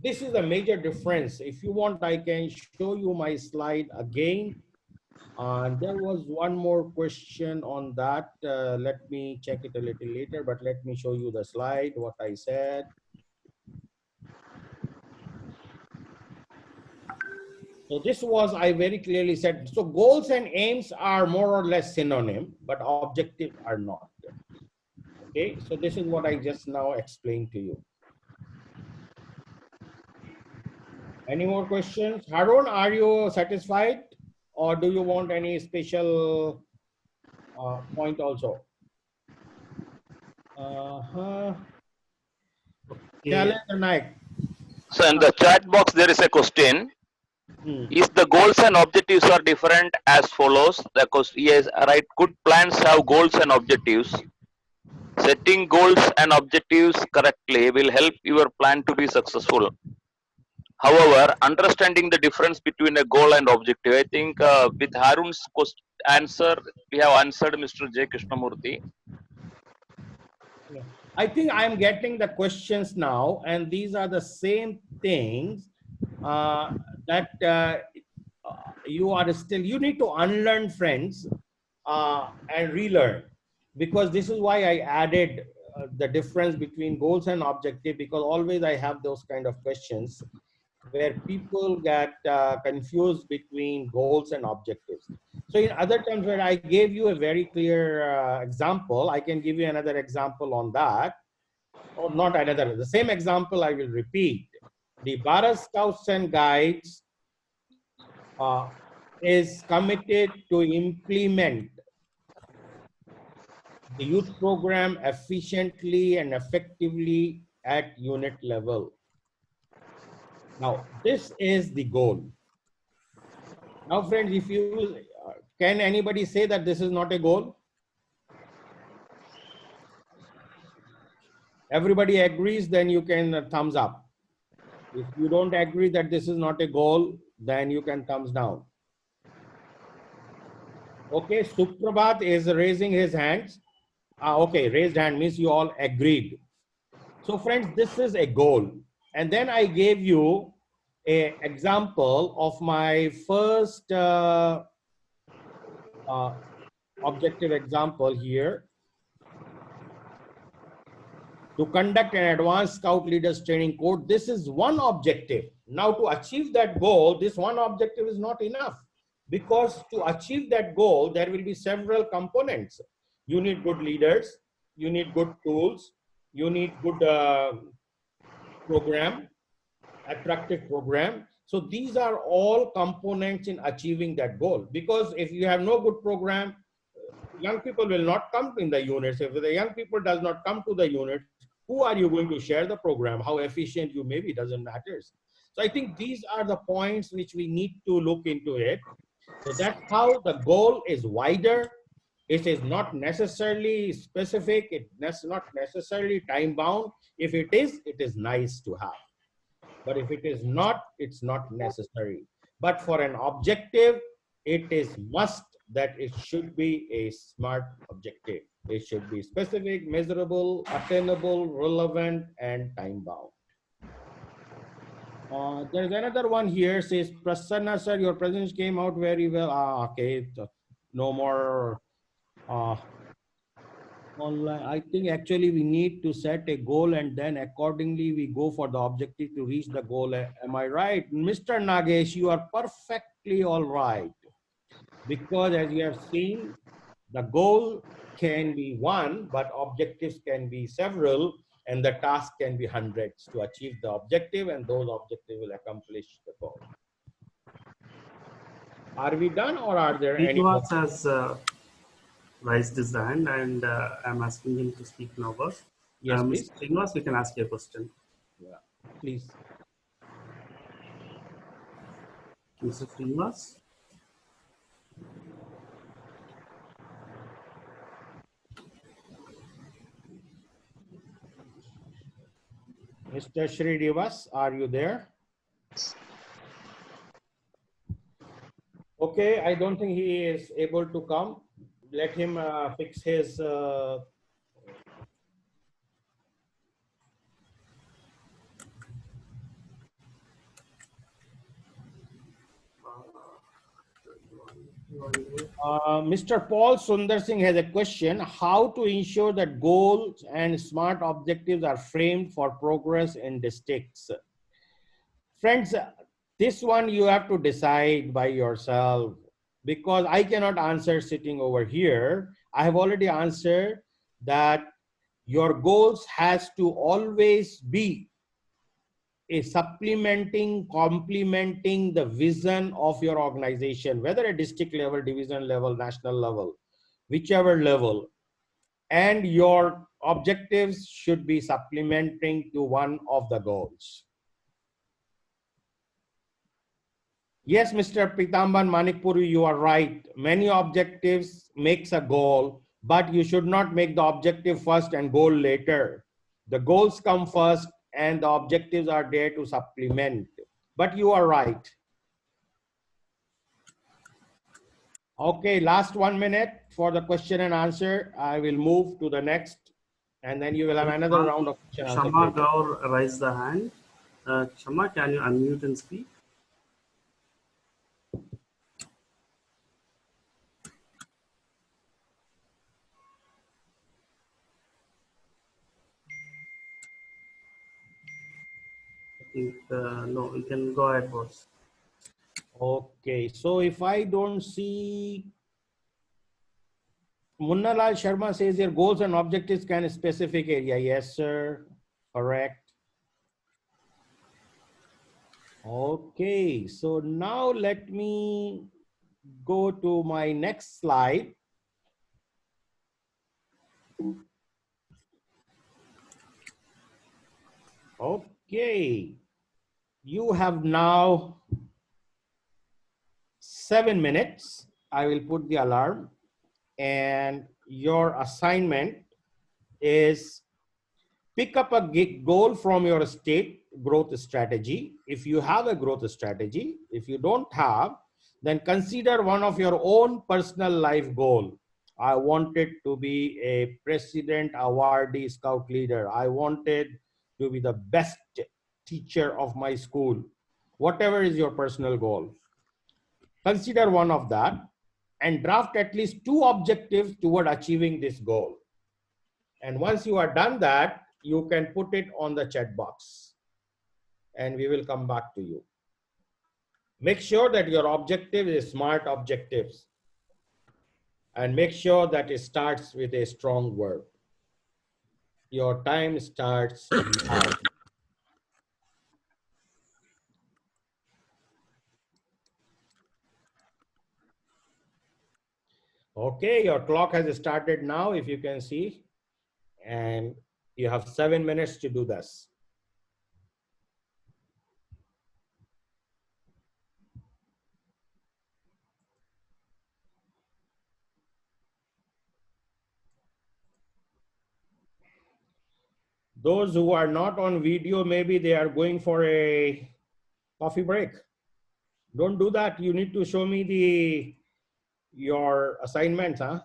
Speaker 3: this is a major difference. If you want, I can show you my slide again. There was one more question on that. Let me check it a little later, but let me show you the slide, what I said. So this was, I very clearly said, so goals and aims are more or less synonym, but objectives are not. Okay, so this is what I just now explained to you. Any more questions? Harun, are you satisfied? Or do you want any special point also? Challenger Naik.
Speaker 2: So in the chat box, there is a question. Is the goals and objectives are different as follows? The question, yes, right. Good plans have goals and objectives. Setting goals and objectives correctly will help your plan to be successful. However, understanding the difference between a goal and objective, I think with Harun's answer, we have answered Mr. J. Krishnamurthy.
Speaker 3: I think I'm getting the questions now, and these are the same things that you are still, you need to unlearn, friends, and relearn, because this is why I added the difference between goals and objective, because always I have those kind of questions where people get confused between goals and objectives. So in other terms, where I gave you a very clear example, I can give you another example on that, or not another, the same example I will repeat. The Bharat Scouts and Guides is committed to implement the youth program efficiently and effectively at unit level. Now, this is the goal. Now, friends, if you, can anybody say that this is not a goal? Everybody agrees, then you can thumbs up. If you don't agree that this is not a goal, then you can thumbs down. Okay, Suprabhat is raising his hands. Okay, raised hand means you all agreed. So friends, this is a goal. And then I gave you an example of my first objective example here. To conduct an advanced scout leaders training course. This is one objective. Now to achieve that goal, this one objective is not enough, because to achieve that goal, there will be several components. You need good leaders, you need good tools, you need good program, attractive program. So these are all components in achieving that goal, because if you have no good program, young people will not come in the units. If the young people does not come to the unit, who are you going to share the program? How efficient you may be doesn't matter. So I think these are the points which we need to look into it. So that's how the goal is wider. It is not necessarily specific. It's not necessarily time bound. If it is nice to have. But if it is not, it's not necessary. But for an objective, it is must that it should be a SMART objective. It should be specific, measurable, attainable, relevant, and time bound. There's another one here, says, Prasanna sir, your presence came out very well. Okay, no more online. I think actually we need to set a goal and then accordingly we go for the objective to reach the goal. Am I right? Mr. Nagesh, you are perfectly all right. Because as you have seen, the goal can be one, but objectives can be several, and the task can be hundreds to achieve the objective, and those objectives will accomplish the goal. Are we done, or are there any more?
Speaker 6: Srinivas has raised his hand, and I'm asking him to speak now.
Speaker 3: Yes, please.
Speaker 6: Mr. Srinivas, we can ask you a question.
Speaker 3: Yeah, please.
Speaker 6: Mr. Srinivas?
Speaker 3: Mr. Srinivas, are you there? Okay, I don't think he is able to come. Let him fix his Mr. Paul Sundar Singh has a question: how to ensure that goals and SMART objectives are framed for progress in districts? Friends, this one you have to decide by yourself, because I cannot answer sitting over here. I have already answered that your goals has to always be a supplementing, complementing the vision of your organization, whether at district level, division level, national level, whichever level. And your objectives should be supplementing to one of the goals. Yes, Mr. Pitamban Manikpuri, you are right. Many objectives makes a goal, but you should not make the objective first and goal later. The goals come first and the objectives are there to supplement. But you are right. Okay, last 1 minute for the question and answer. I will move to the next, and then you will have another round of question and answer.
Speaker 6: Shama Gaur raised the hand. Shama, can you unmute and speak? No, you can go ahead, boss.
Speaker 3: Okay, so if I don't see, Munnalal Sharma says your goals and objectives can a specific area. Yes, sir. Correct. Okay, so now let me go to my next slide. Okay, you have now 7 minutes. I will put the alarm, and your assignment is pick up a goal from your state growth strategy. If you have a growth strategy, if you don't have, then consider one of your own personal life goal I wanted to be a president awardee scout leader. I wanted to be the best teacher of my school. Whatever is your personal goal, consider one of that and draft at least 2 objectives toward achieving this goal. And once you are done that, you can put it on the chat box and we will come back to you. Make sure that your objective is SMART objectives and make sure that it starts with a strong word. Your time starts now. Okay, your clock has started now, if you can see, and you have 7 minutes to do this. Those who are not on video, maybe they are going for a coffee break. Don't do that. You need to show me your assignments, huh?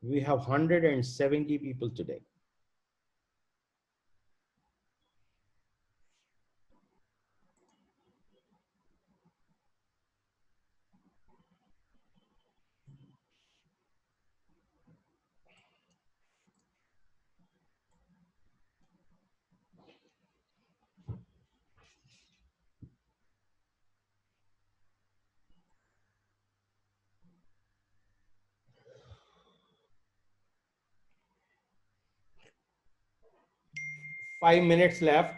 Speaker 3: We have 170 people today. Five minutes left.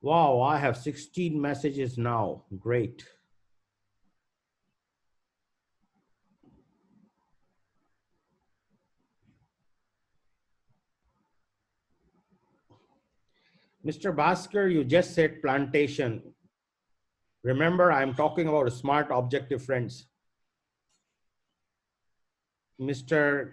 Speaker 3: Wow, I have 16 messages now. Great. Mr. Bhaskar, you just said plantation. Remember, I'm talking about a SMART objective, friends. Mr.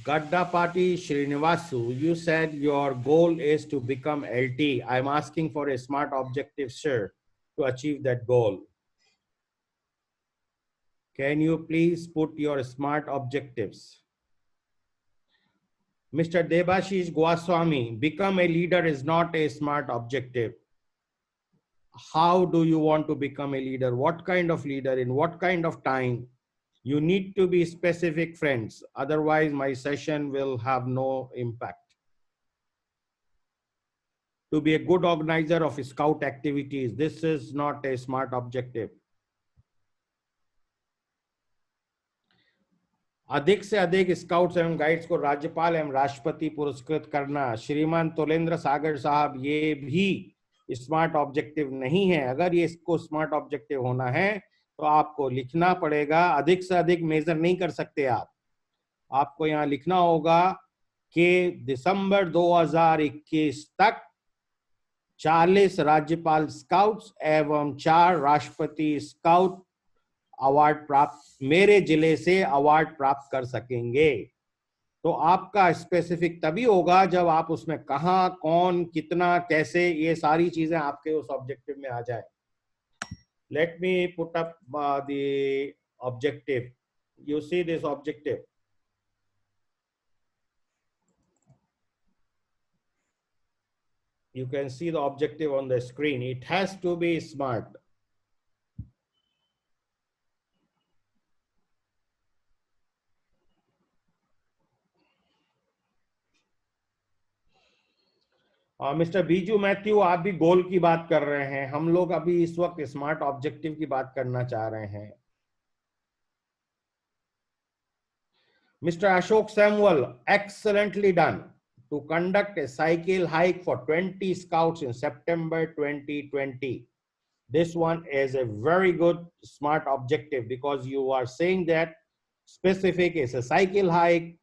Speaker 3: Gaddapati Srinivasu, you said your goal is to become LT. I'm asking for a SMART objective, sir, to achieve that goal. Can you please put your SMART objectives? Mr. Debashish Goswami, become a leader is not a SMART objective. How do you want to become a leader? What kind of leader? In what kind of time? You need to be specific, friends. Otherwise, my session will have no impact. To be a good organizer of scout activities, this is not a SMART objective. अधिक से अधिक scouts एवं guides को राज्यपाल एवं राष्ट्रपति पुरस्कृत करना, श्रीमान तोलेंद्र सागर साहब, ये भी स्मार्ट ऑब्जेक्टिव नहीं है। अगर ये इसको स्मार्ट ऑब्जेक्टिव होना है तो आपको लिखना पड़ेगा। अधिक से अधिक मेजर नहीं कर सकते आप। आपको यहाँ लिखना होगा कि दिसंबर 2021 तक 40 राज्यपाल स्काउट्स एवं 4 राष्ट्रपति स्काउट अवार्ड प्राप्त, मेरे जिले से अवार्ड प्राप्त कर सकेंगे। तो आपका स्पेसिफिक तभी होगा जब आप उसमें कहां, कौन, कितना, कैसे, ये सारी चीजें आपके उस ऑब्जेक्टिव में आ जाए। Let me put up the objective. You see this objective, you can see the objective on the screen. It has to be SMART. Mister Biju Matthew, आप भी गोल की बात कर रहे हैं, हम लोग अभी इस वक्त स्मार्ट ऑब्जेक्टिव की बात करना चाह रहे हैं। Mr. Ashok Samuel, excellently done to conduct a cycle hike for 20 scouts in September 2020. This one is a very good smart objective because you are saying that specific is a cycle hike,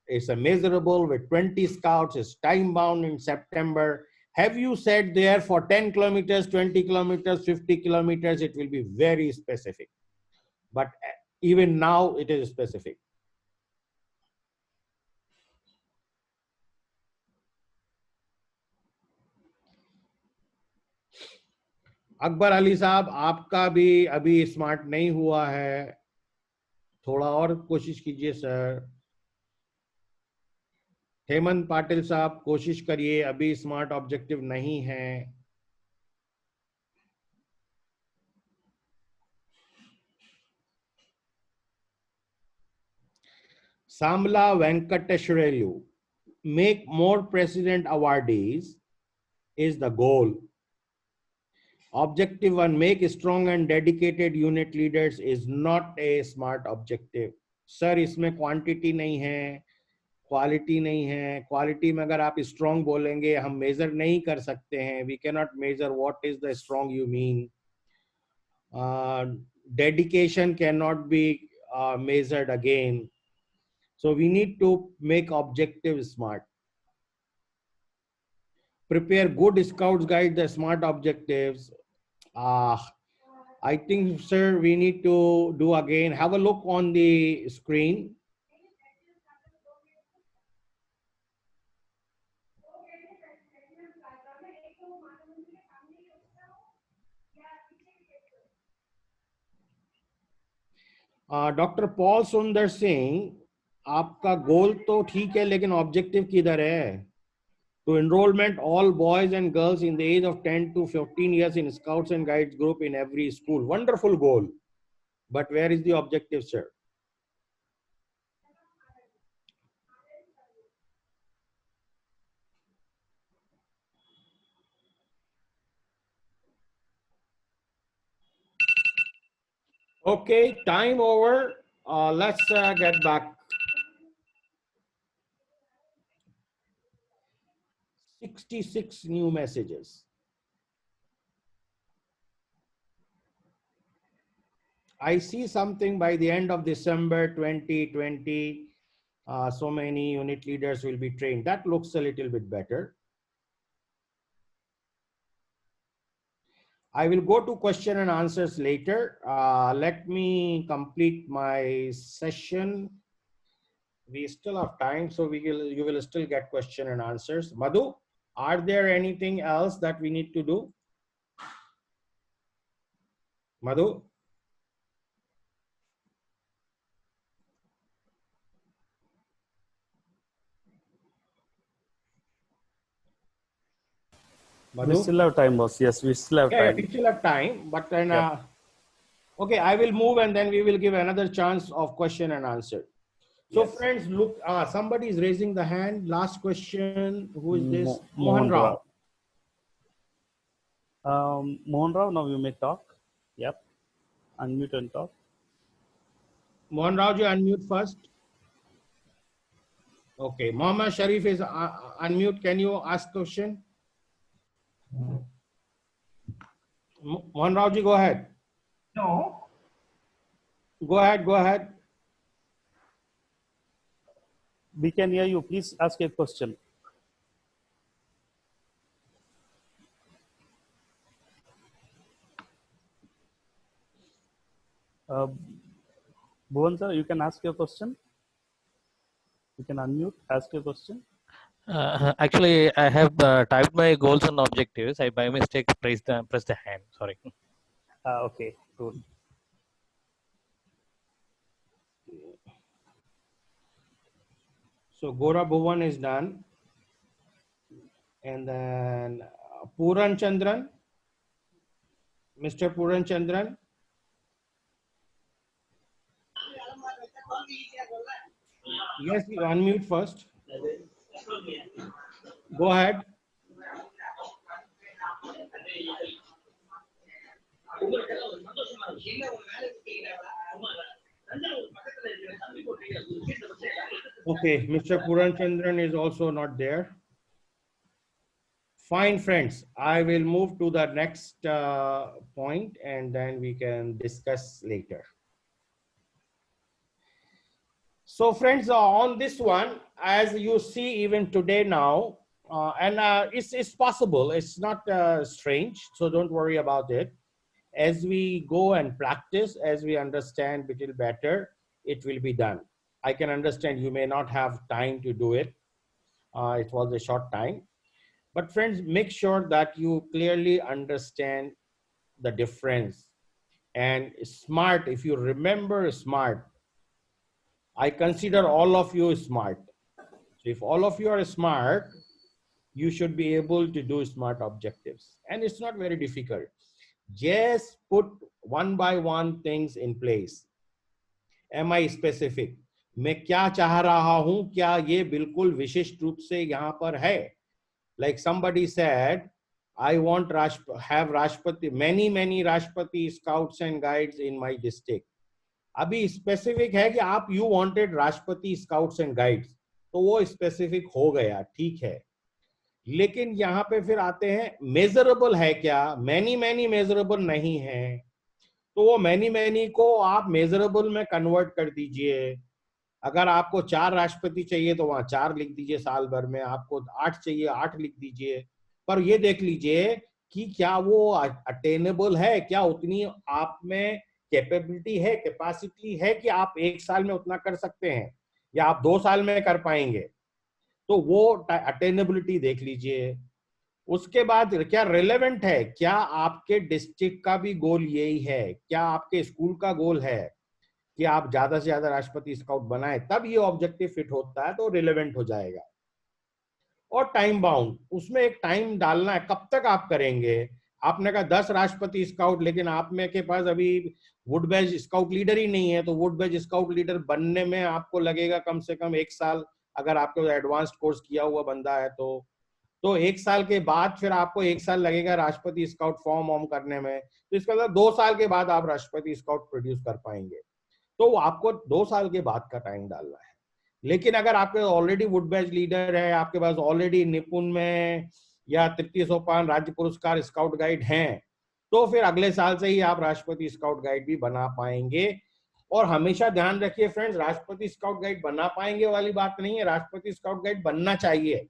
Speaker 3: it's a measurable with 20 scouts, it's time bound in September. Have you said there for 10 kilometers, 20 kilometers, 50 kilometers, it will be very specific. But even now it is specific. Akbar Ali साहब, आपका भी अभी smart नहीं हुआ है, थोड़ा और कोशिश कीजिए सर। हेमंत पाटिल साहब, कोशिश करिए, अभी स्मार्ट ऑब्जेक्टिव नहीं है। Samla Venkateshwarelu, make more president awardees is the goal. Objective 1, make strong and dedicated unit leaders is not a smart objective. Sir इसमें क्वांटिटी नहीं है, क्वालिटी नहीं है। क्वालिटी में अगर आप स्ट्रॉन्ग बोलेंगे हम मेजर नहीं कर सकते हैं, we can not measure what is the strong you mean. Dedication can not be measured again. So we need to make objectives smart. Prepare good scouts guide the smart objectives. I think, sir, we need to do again. Have a look on the screen. Doctor Paul सुंदर सिंह, आपका गोल तो ठीक है लेकिन objective किधर है? To enrollment all boys and girls in the age of 10 to 15 years in Scouts and Guides group in every school. Wonderful goal. But where is the objective, sir? Okay, time over. Let's get back. 66 new messages. I see something by the end of December 2020. So many unit leaders will be trained. That looks a little bit better. I will go to question and answers later. Let me complete my session. We still have time, so you will still get question and answers. Madhu, are there anything else that we need to do? Madhu?
Speaker 6: We still have time, boss. Yes, we still have time.
Speaker 3: We still have time, but then, okay, I will move and then we will give another chance of question and answer. So friends, look, somebody is raising the hand. Last question. Who is this? Mohan Rao.
Speaker 6: Mohan Rao, now you may talk. Yep. Unmute and talk.
Speaker 3: Mohan Rao, you unmute first. Okay. Mohammad Sharif is unmute. Can you ask question? Mohan Rao ji, go ahead.
Speaker 5: No.
Speaker 3: Go ahead. Go ahead.
Speaker 6: We can hear you. Please ask a question. Bhuvan sir, you can ask your question. You can unmute, ask your question.
Speaker 7: Actually, I have typed my goals and objectives. I by mistake pressed the hand. Sorry.
Speaker 6: Okay, cool.
Speaker 3: So Gora Bhuvan is done. And then Puran Chandran. Mr. Puran Chandran. Yes, you unmute first. Go ahead. Okay, Mr. Puran Chandran is also not there. Fine, friends. I will move to the next point and then we can discuss later. So, friends, on this one, as you see even today now, it's possible. It's not strange, so don't worry about it. As we go and practice, as we understand a little better, it will be done. I can understand you may not have time to do it. It was a short time. But friends, make sure that you clearly understand the difference. And SMART, if you remember SMART, I consider all of you smart. So if all of you are smart, you should be able to do SMART objectives. And it's not very difficult. Just put one by one things in place. Am I specific? मैं क्या चाह रहा हूं, क्या ये बिल्कुल विशिष्ट रूप से यहाँ पर है? Like somebody said, I want have Rashtrapati, many Rashtrapati scouts and guides in my district. अभी स्पेसिफिक है कि आप यू वांटेड राष्ट्रपति स्काउट्स एंड गाइड्स, तो वो स्पेसिफिक हो गया, ठीक है. लेकिन यहाँ पे फिर आते हैं मेजरेबल है क्या? मैनी मेजरेबल नहीं है, तो वो मैनी को आप मेजरेबल में कन्वर्ट कर दीजिए. अगर आपको 4 राष्ट्रपति चाहिए तो वहां 4 लिख दीजिए साल भर में, आपको 8 चाहिए 8 लिख दीजिए. पर ये देख लीजिए कि क्या वो अटेनेबल है, क्या उतनी आप में कैपेबिलिटी है, कैपेसिटी है कि आप 1 साल में उतना कर सकते हैं या आप 2 साल में कर पाएंगे. तो वो अटेनेबिलिटी देख लीजिए. उसके बाद क्या रिलेवेंट है, क्या आपके डिस्ट्रिक्ट का भी गोल यही है, क्या आपके स्कूल का गोल है कि आप ज्यादा से ज्यादा राष्ट्रपति स्काउट बनाए, तब ये ऑब्जेक्टिव फिट होता है, तो रिलेवेंट हो जाएगा. और टाइम बाउंड, उसमें एक टाइम डालना है, कब तक आप करेंगे. आपने कहा 10 राष्ट्रपति स्काउट, लेकिन आप में के पास अभी वुडबेज स्काउट लीडर ही नहीं है, तो वुडबेज स्काउट लीडर बनने में आपको लगेगा कम से कम 1 साल, अगर आपके एडवांस्ड कोर्स किया हुआ बंदा है तो 1 साल के बाद फिर आपको 1 साल लगेगा राष्ट्रपति स्काउट फॉर्म करने में. तो इसका मतलब 2 साल के बाद आप राष्ट्रपति स्काउट प्रोड्यूस कर पाएंगे. तो आपको 2 साल के बाद का टाइम डालना है. लेकिन अगर आपके ऑलरेडी वुडबेज लीडर है, आपके पास ऑलरेडी निपुण में या तृतीय सोपान राज्य पुरस्कार स्काउट गाइड हैं, तो फिर अगले साल से ही आप राष्ट्रपति स्काउट गाइड भी बना पाएंगे. और हमेशा ध्यान रखिए फ्रेंड्स, राष्ट्रपति स्काउट गाइड बना पाएंगे वाली बात नहीं है, राष्ट्रपति स्काउट गाइड बनना चाहिए.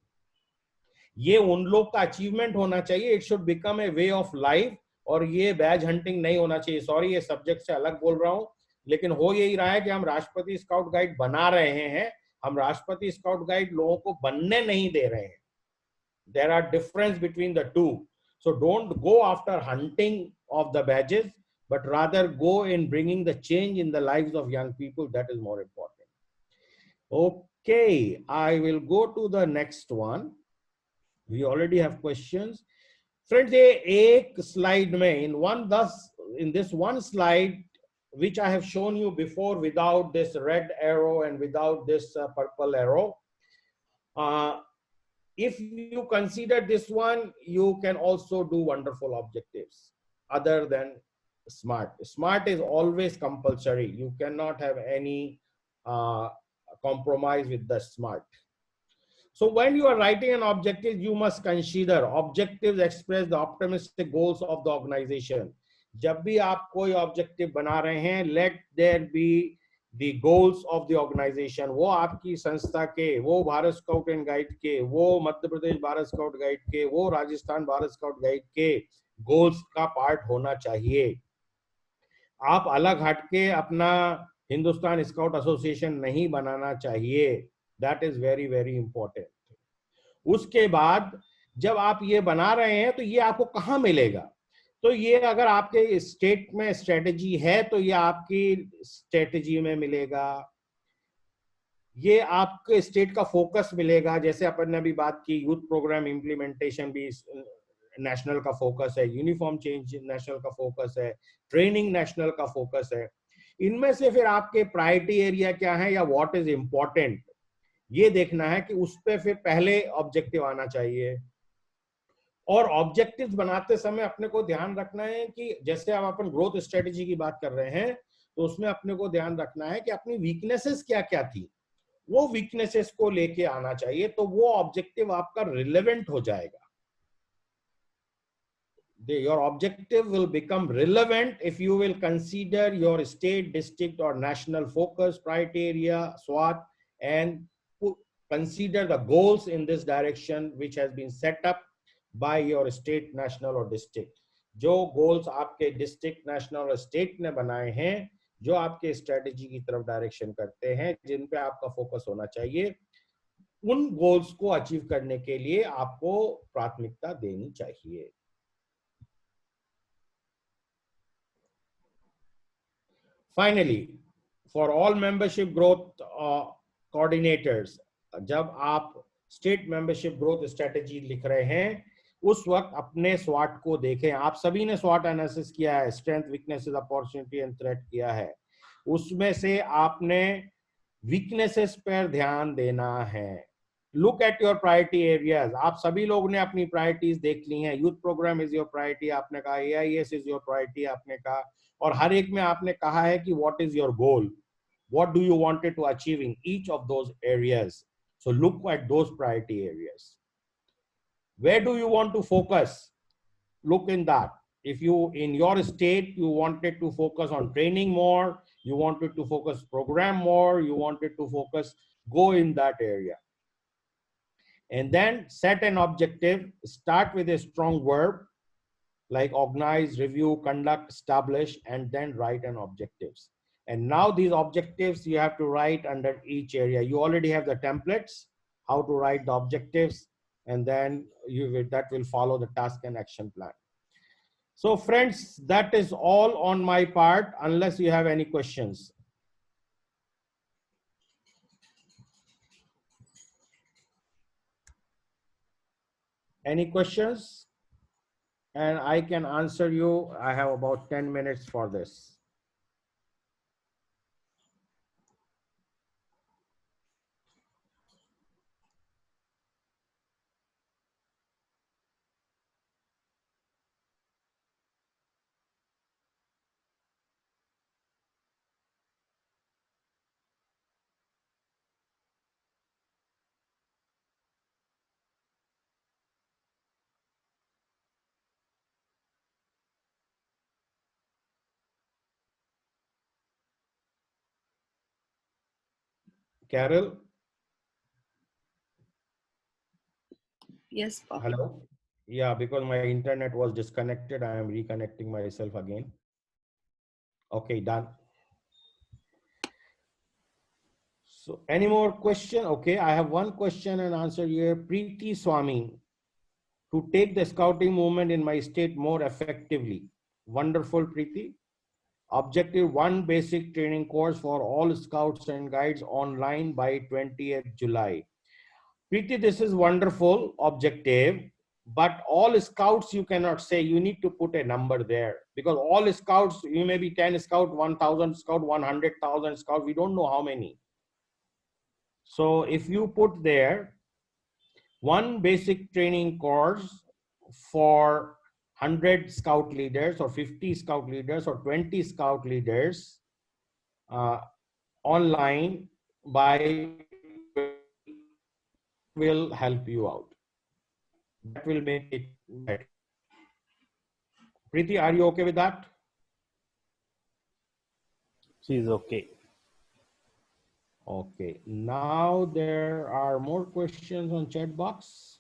Speaker 3: ये उन लोग का अचीवमेंट होना चाहिए. It should become a way of life, और ये बैज हंटिंग नहीं होना चाहिए. सॉरी, ये सब्जेक्ट से अलग बोल रहा हूं, लेकिन हो यही रहा है कि हम राष्ट्रपति स्काउट गाइड बना रहे हैं, हम राष्ट्रपति स्काउट गाइड लोगों को बनने नहीं दे रहे हैं. There are difference between the two. So don't go after hunting of the badges, but rather go in bringing the change in the lives of young people. That is more important. Okay, I will go to the next one. We already have questions. Friends, एक slide में in this one slide, which I have shown you before without this red arrow and without this purple arrow, if you consider this one, you can also do wonderful objectives other than SMART. SMART is always compulsory. You cannot have any compromise with the SMART. So when you are writing an objective, you must consider objectives express the optimistic goals of the organization. जब भी आप कोई objective बना रहे हैं, let there be the goals of the organization. वो आपकी संस्था के, वो भारत स्काउट एंड गाइड के, वो मध्य प्रदेश भारत स्काउट गाइड के, वो राजस्थान भारत स्काउट गाइड के गोल्स का पार्ट होना चाहिए. आप अलग हटके अपना हिंदुस्तान स्काउट एसोसिएशन नहीं बनाना चाहिए. That is very very important. उसके बाद जब आप ये बना रहे हैं, तो ये आपको कहाँ मिलेगा? तो ये अगर आपके स्टेट में स्ट्रेटेजी है, तो ये आपकी स्ट्रेटेजी में मिलेगा. ये आपके स्टेट का फोकस मिलेगा. जैसे अपन ने अभी बात की, यूथ प्रोग्राम इम्प्लीमेंटेशन भी नेशनल का फोकस है, यूनिफॉर्म चेंज नेशनल का फोकस है, ट्रेनिंग नेशनल का फोकस है. इनमें से फिर आपके प्रायोरिटी एरिया क्या है या व्हाट इज इम्पोर्टेंट, ये देखना है कि उस पे फिर पहले ऑब्जेक्टिव आना चाहिए। और ऑब्जेक्टिव्स बनाते समय अपने को ध्यान रखना है कि जैसे अब अपन ग्रोथ स्ट्रेटेजी की बात कर रहे हैं, तो उसमें अपने को ध्यान रखना है कि अपनी वीकनेसेस क्या क्या थी, वो वीकनेसेस को लेके आना चाहिए, तो वो ऑब्जेक्टिव आपका रिलेवेंट हो जाएगा। Your objective will become relevant if you will consider your state, district or national focus criteria, SWOT, and consider the goals in this direction which has been set up by your state, national or district. जो goals आपके district, national और state ने बनाए हैं, जो आपके strategy की तरफ direction करते हैं, जिन पे आपका focus होना चाहिए, उन goals को achieve करने के लिए आपको प्राथमिकता देनी चाहिए। Finally, for all membership growth coordinators, जब आप स्टेट मेंबरशिप ग्रोथ स्ट्रेटेजी लिख रहे हैं, उस वक्त अपने SWOT को देखें। आप सभी ने SWOT एनालिसिस किया है, strength, weaknesses, opportunity and threat किया है। उसमें से आपने वीकनेसेस पर ध्यान देना है। Look at your priority areas. आप सभी लोगों ने अपनी प्रायोरिटीज देख ली हैं। Youth program is your priority, आपने कहा। AIS इज योर प्रायोरिटी, आपने कहा। और हर एक में आपने कहा है कि what is your goal, what do you want to achieve in each of those areas. So look at those priority areas. Where do you want to focus? Look in that. If you in your state you wanted to focus on training more, you wanted to focus program more, you wanted to focus, go in that area. And then set an objective. Start with a strong verb like organize, review, conduct, establish, and then write an objectives. And now these objectives you have to write under each area. You already have the templates, how to write the objectives, and then that will follow the task and action plan. So friends, that is all on my part, unless you have any questions. Any questions? And I can answer you. I have about 10 minutes for this. Carol?
Speaker 8: Yes, Papa.
Speaker 3: Hello? Yeah, because my internet was disconnected, I am reconnecting myself again. Okay, done. So any more question? Okay, I have one question and answer here. Preeti Swami, to take the scouting movement in my state more effectively. Wonderful, Preeti. Objective 1, basic training course for all scouts and guides online by 20th July. Preeti, this is wonderful objective, but all scouts you cannot say. You need to put a number there, because all scouts, you may be 10 scout, 1,000 scout, 100,000 scout, we don't know how many. So if you put there 1 basic training course for 100 scout leaders or 50 scout leaders or 20 scout leaders online by will help you out. That will make it better. Preeti, are you okay with that?
Speaker 1: She is okay.
Speaker 3: Okay, now there are more questions on chat box.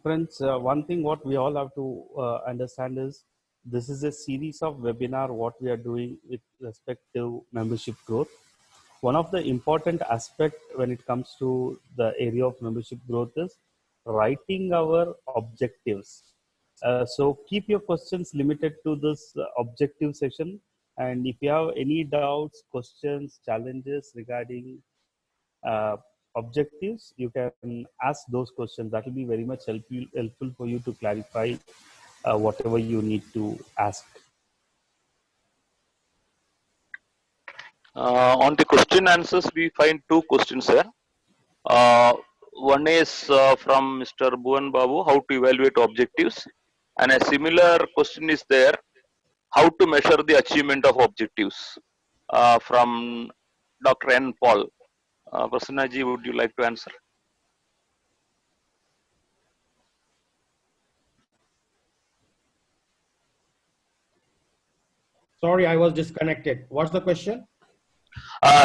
Speaker 1: Friends, one thing what we all have to understand is this is a series of webinar what we are doing with respect to membership growth. One of the important aspect when it comes to the area of membership growth is writing our objectives.
Speaker 6: So keep your questions limited to this objective session. And if you have any doubts, questions, challenges regarding uh, objectives, you can ask those questions. That will be very much helpful for you to clarify whatever you need to ask.
Speaker 2: On the question answers, we find two questions here. One is from Mr. Bhuvan Babu, how to evaluate objectives, and a similar question is there, how to measure the achievement of objectives, from Dr. N. Paul. Prasanna ji, would you like to answer?
Speaker 3: Sorry, I was disconnected. What's the question?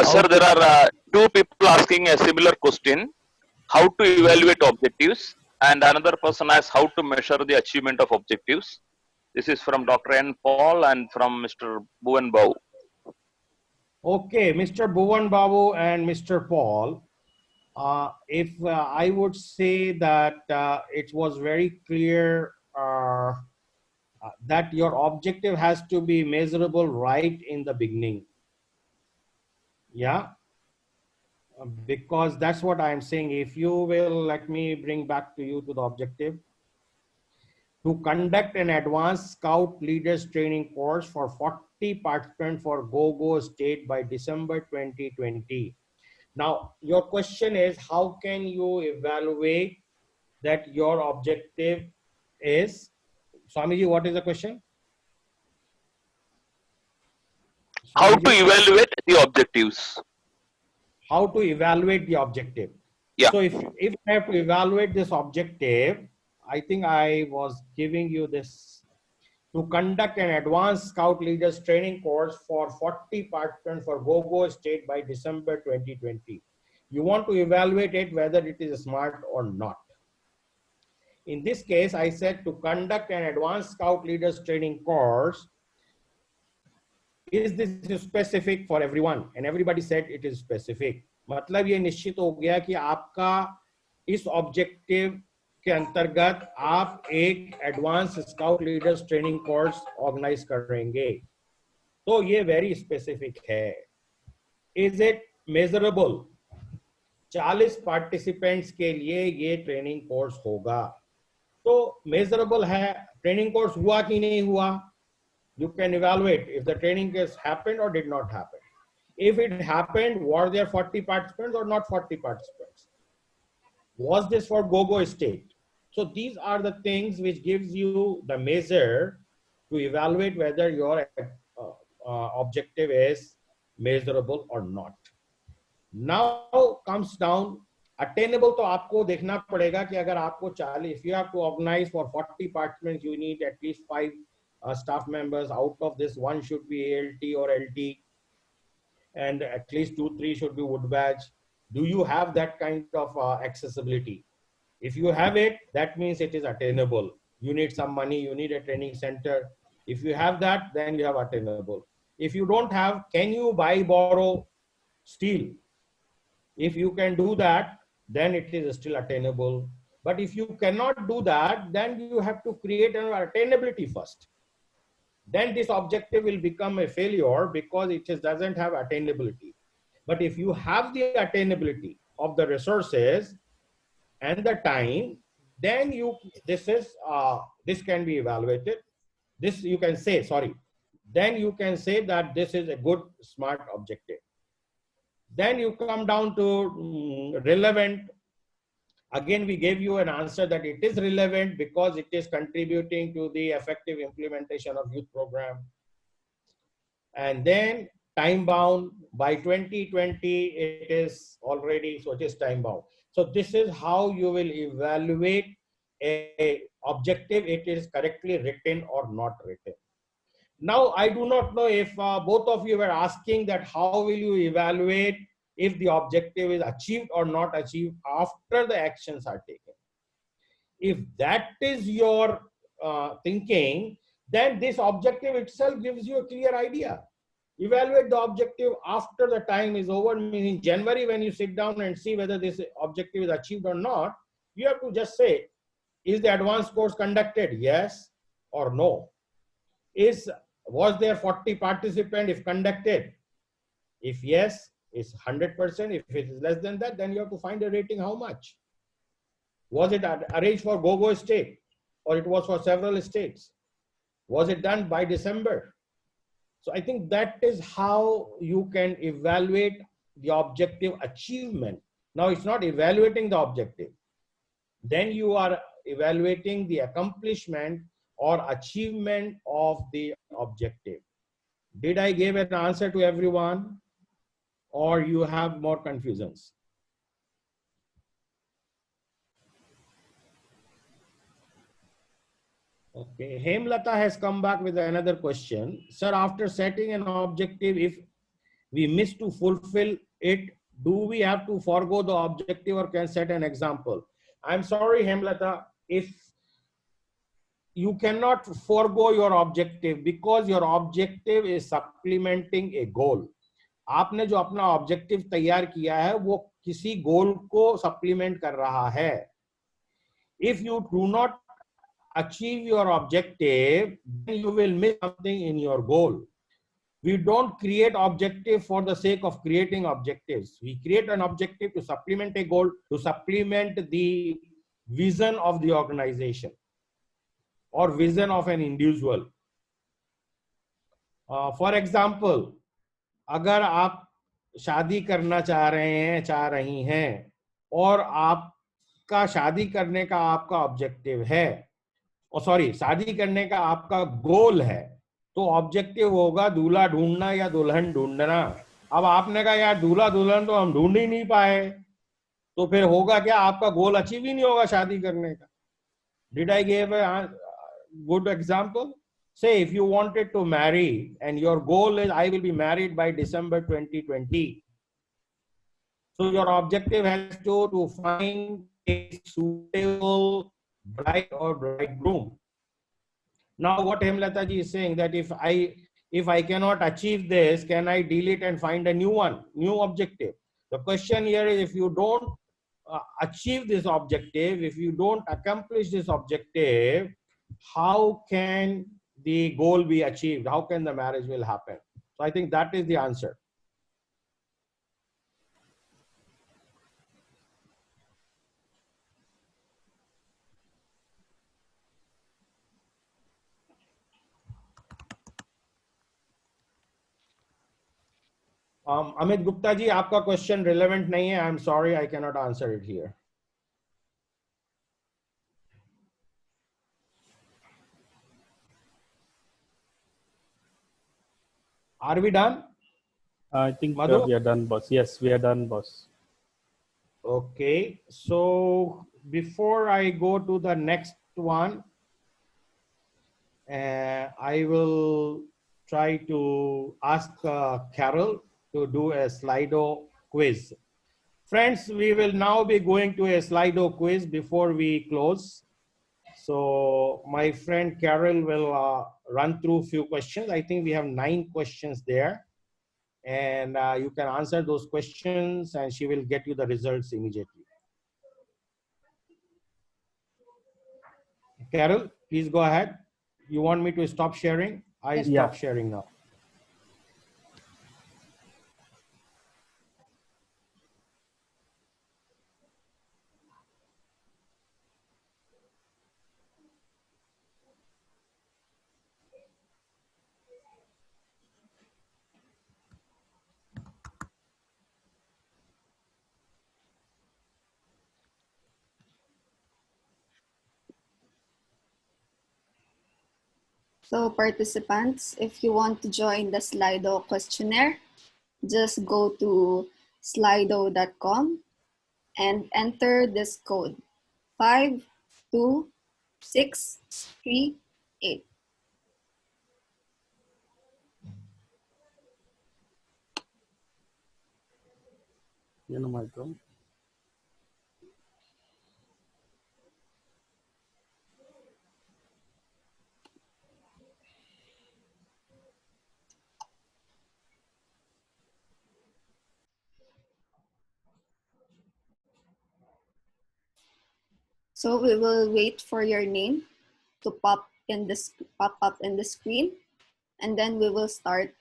Speaker 2: Sir, there are two people asking a similar question, how to evaluate objectives, and another person asks how to measure the achievement of objectives. This is from Dr. N. Paul and from Mr. Bhuvan Babu.
Speaker 3: Okay, Mr. Bhuvan Babu and Mr. Paul, if I would say that it was very clear that your objective has to be measurable right in the beginning. Yeah, because that's what I'm saying. If you will let me bring back to you to the objective. To conduct an advanced scout leaders training course for 40 participants for Gogo state by December 2020. Now, your question is, how can you evaluate that your objective is? Swamiji, what is the question?
Speaker 2: How to evaluate the objectives?
Speaker 3: How to evaluate the objective?
Speaker 2: Yeah.
Speaker 3: So if I have to evaluate this objective, I think I was giving you this. To conduct an advanced scout leaders training course for 40 participants for Gogo state by December 2020. You want to evaluate it whether it is smart or not. In this case, I said to conduct an advanced scout leaders training course. Is this specific for everyone? And everybody said it is specific. मतलब ये निश्चित हो गया कि आपका इस objective के अंतर्गत आप एक advance scout leaders training course organise करेंगे, तो ये वेरी स्पेसिफिक है. Is it measurable? 40 पार्टिसिपेंट्स के लिए ये ट्रेनिंग कोर्स होगा, तो मेजरेबल है. ट्रेनिंग कोर्स हुआ कि नहीं हुआ? You can evaluate if the training has happened or did not happen. If it happened, were there 40 participants or not 40 participants? Was this for Gogo state? So these are the things which gives you the measure to evaluate whether your objective is measurable or not. Now comes down attainable. तो आपको देखना पड़ेगा कि अगर आपको 40, if you have to organize for 40 participants, you need at least 5 staff members. Out of this, 1 should be ALT or LT, and at least 2-3 should be wood badge. Do you have that kind of accessibility? If you have it, that means it is attainable. You need some money, you need a training center. If you have that, then you have attainable. If you don't have, can you buy, borrow, steal? If you can do that, then it is still attainable. But if you cannot do that, then you have to create an attainability first. Then this objective will become a failure because it just doesn't have attainability. But if you have the attainability of the resources and the time, then this can be evaluated. This you can say, sorry, then you can say that this is a good, smart objective. Then you come down to relevant. Again, we gave you an answer that it is relevant because it is contributing to the effective implementation of youth program. And then time bound, by 2020, it is already, so it is time bound. So this is how you will evaluate a objective, it is correctly written or not written. Now, I do not know if both of you were asking that how will you evaluate if the objective is achieved or not achieved after the actions are taken. If that is your thinking, then this objective itself gives you a clear idea. Evaluate the objective after the time is over, meaning in January when you sit down and see whether this objective is achieved or not, you have to just say, Is the advanced course conducted? Yes or no? Was there 40 participants if conducted? If yes, it's 100%. If it is less than that, then you have to find a rating how much. Was it arranged for Gogo state or it was for several states? Was it done by December? So I think that is how you can evaluate the objective achievement. Now it's not evaluating the objective. Then you are evaluating the accomplishment or achievement of the objective. Did I give an answer to everyone or you have more confusions? Okay, Hemlata has come back with another question. Sir, after setting an objective, if we miss to fulfill it, do we have to forego the objective or can set an example? I'm sorry, Hemlata, if you cannot forego your objective because your objective is supplementing a goal. आपने जो अपना objective तैयार किया है वो किसी गोल को supplement कर रहा है. If you do not achieve your objective, then you will miss something in your goal. We don't create objective for the sake of creating objectives. We create an objective to supplement a goal, to supplement the vision of the organization or vision of an individual. For example, अगर आप शादी करना चाह रही हैं और आपका शादी करने का आपका ऑब्जेक्टिव है, शादी करने का आपका गोल है, तो ऑब्जेक्टिव होगा दूल्हा ढूंढना या दुल्हन ढूंढना. अब आपने कहा यार दूल्हा दुल्हन तो हम ढूंढ ही नहीं पाए, तो फिर होगा क्या? आपका गोल अचीव ही नहीं होगा शादी करने का. Did I give a good example? Say if you wanted to marry and your goal is I will be married by December 2020. So your objective has to find a suitable bride or bridegroom. Now what Hemlata ji is saying that if I cannot achieve this, can I delete and find a new one, new objective? The question here is if you don't achieve this objective, if you don't accomplish this objective, how can the goal be achieved? How can the marriage will happen? So I think that is the answer. Amit Gupta ji, आपका question relevant नहीं है. I'm sorry, I cannot answer it here. Are we done?
Speaker 6: I think
Speaker 3: Madhu?
Speaker 6: we are done, boss. Yes, we are done, boss.
Speaker 3: Okay, so before I go to the next one, I will try to ask Carol to do a Slido quiz. Friends, we will now be going to a Slido quiz before we close. So my friend Carol will run through a few questions. I think we have 9 questions there. And you can answer those questions and she will get you the results immediately. Carol, please go ahead. You want me to stop sharing? I stop sharing now.
Speaker 8: So participants, if you want to join the Slido questionnaire, just go to slido.com and enter this code 52638.
Speaker 6: You know my drum.
Speaker 8: So we will wait for your name to pop up in the screen, and then we will start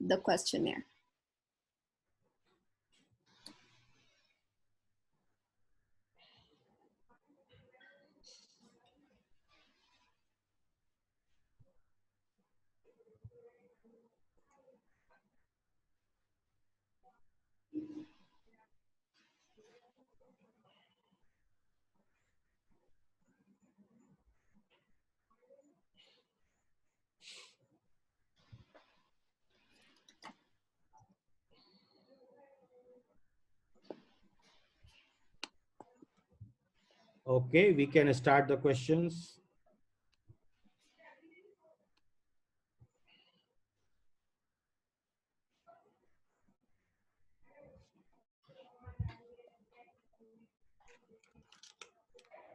Speaker 8: the questionnaire.
Speaker 3: Okay, we can start the questions.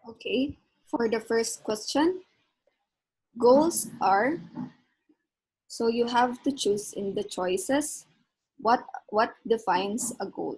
Speaker 8: Okay, for the first question, goals are, so you have to choose in the choices what defines a goal.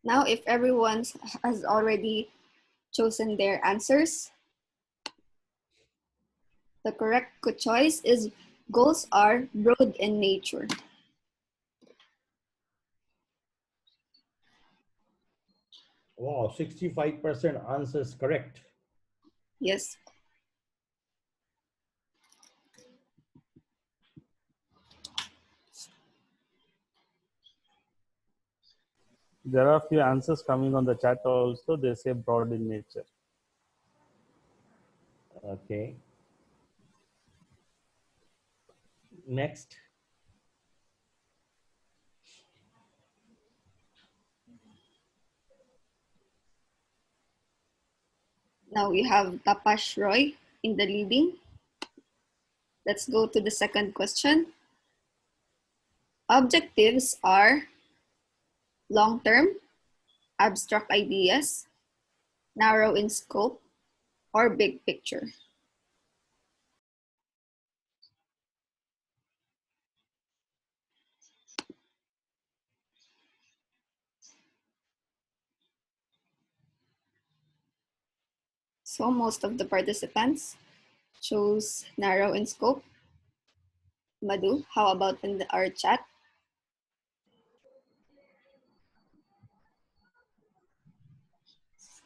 Speaker 8: Now, if everyone has already chosen their answers, the correct choice is goals are broad in nature.
Speaker 3: Wow, 65% answers correct.
Speaker 8: Yes.
Speaker 6: There are a few answers coming on the chat also. They say broad in nature.
Speaker 3: Okay. Next.
Speaker 8: Now we have Tapash Roy in the leading. Let's go to the second question. Objectives are long-term, abstract ideas, narrow in scope, or big picture. So most of the participants chose narrow in scope. Madhu, how about in our chat?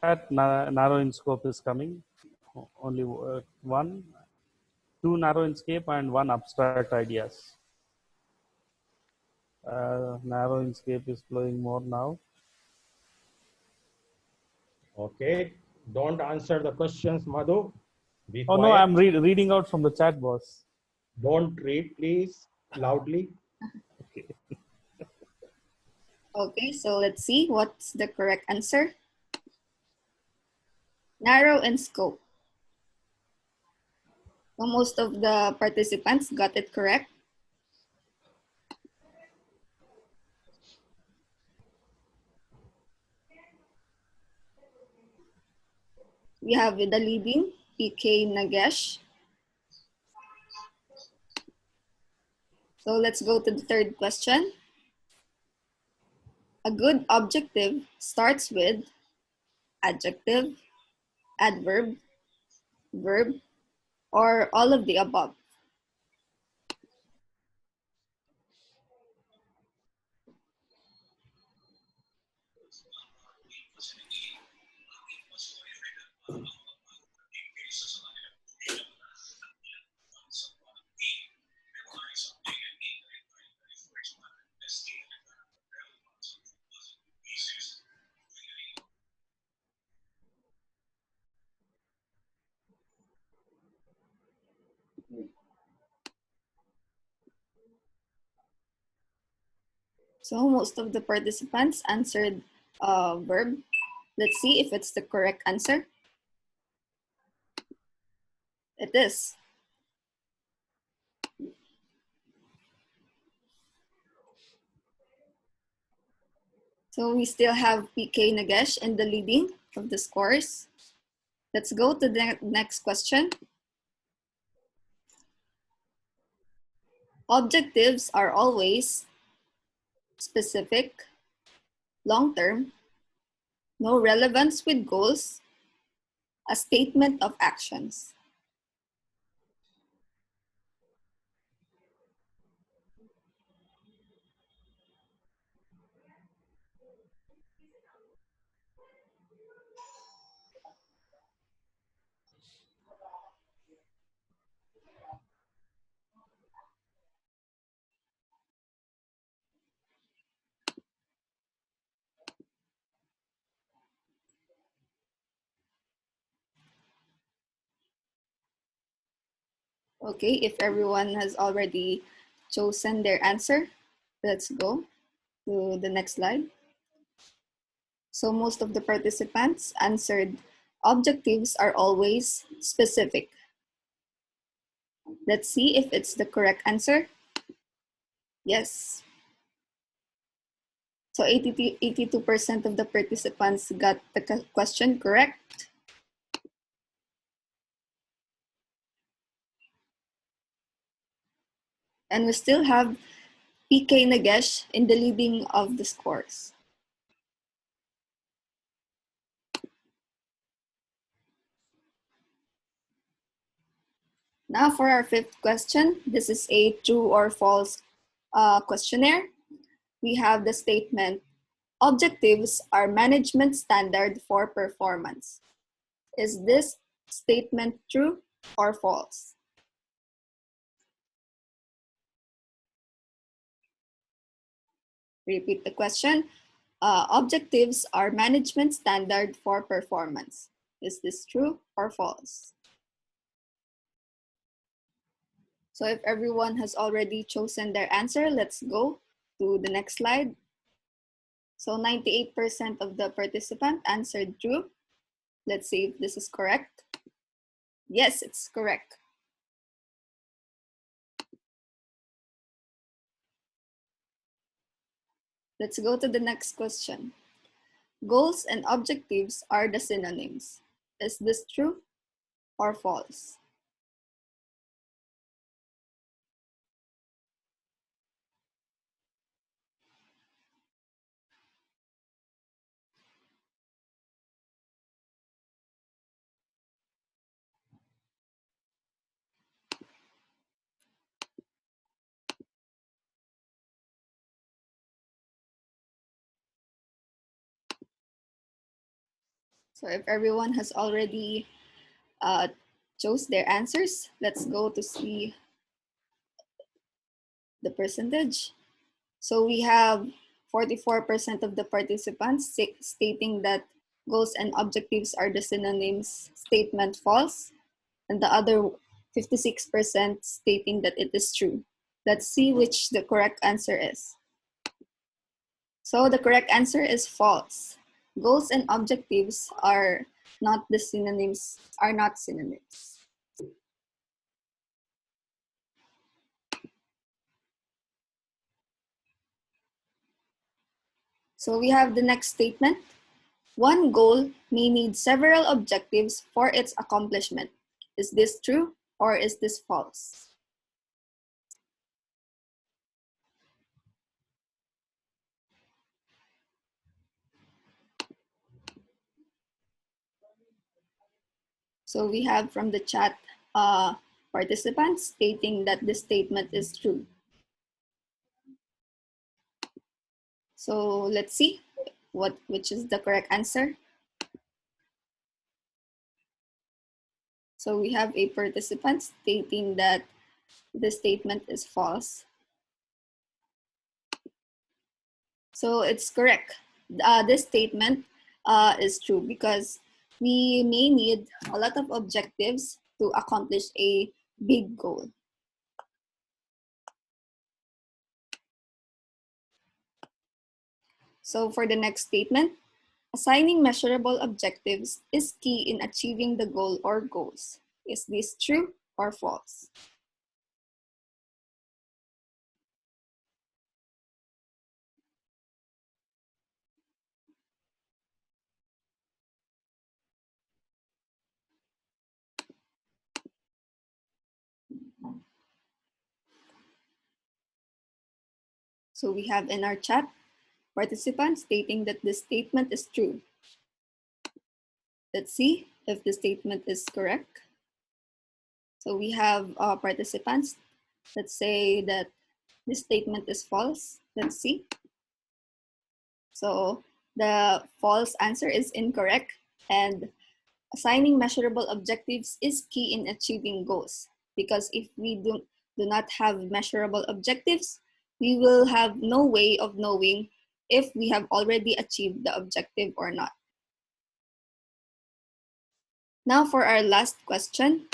Speaker 6: That narrow in scope is coming. Only two narrow in scope and one abstract ideas. Narrow in scope is flowing more now.
Speaker 3: Okay. Don't answer the questions, Madhu. Be
Speaker 6: Oh
Speaker 3: quiet.
Speaker 6: no, I'm reading out from the chat, boss.
Speaker 3: Don't read, please, loudly.
Speaker 6: Okay.
Speaker 8: Okay, so let's see what's the correct answer. Narrow in scope. So most of the participants got it correct. We have the leading, PK Nagesh. So let's go to the third question. A good objective starts with adjective, adverb, verb, or all of the above. So most of the participants answered verb. Let's see if it's the correct answer. It is. So we still have PK Nagesh in the leading of the scores. Let's go to the next question. Objectives are always specific, long-term, no relevance with goals, a statement of actions. Okay, if everyone has already chosen their answer, let's go to the next slide. So most of the participants answered objectives are always specific. Let's see if it's the correct answer. Yes. So 82% of the participants got the question correct. And we still have PK Nagesh in the leading of the scores. Now for our fifth question, this is a true or false questionnaire. We have the statement, objectives are management standard for performance. Is this statement true or false? Repeat the question. Objectives are management standard for performance. Is this true or false? So if everyone has already chosen their answer, let's go to the next slide. So 98% of the participants answered true. Let's see if this is correct. Yes, it's correct. Let's go to the next question. Goals and objectives are the synonyms. Is this true or false? So if everyone has already chose their answers, let's go to see the percentage. So we have 44% of the participants stating that goals and objectives are the synonyms, statement false, and the other 56% stating that it is true. Let's see which the correct answer is. So the correct answer is false. Goals and objectives are not the synonyms, are not synonyms. So we have the next statement. One goal may need several objectives for its accomplishment. Is this true or is this false? So we have from the chat participants stating that this statement is true. So let's see which is the correct answer. So we have a participant stating that the statement is false. So it's correct. This statement is true because we may need a lot of objectives to accomplish a big goal. So for the next statement, assigning measurable objectives is key in achieving the goal or goals. Is this true or false? So we have in our chat participants stating that this statement is true. Let's see if the statement is correct. So we have participants that say that this statement is false. Let's see. So the false answer is incorrect, and assigning measurable objectives is key in achieving goals, because if we do not have measurable objectives, we will have no way of knowing if we have already achieved the objective or not. Now for our last question.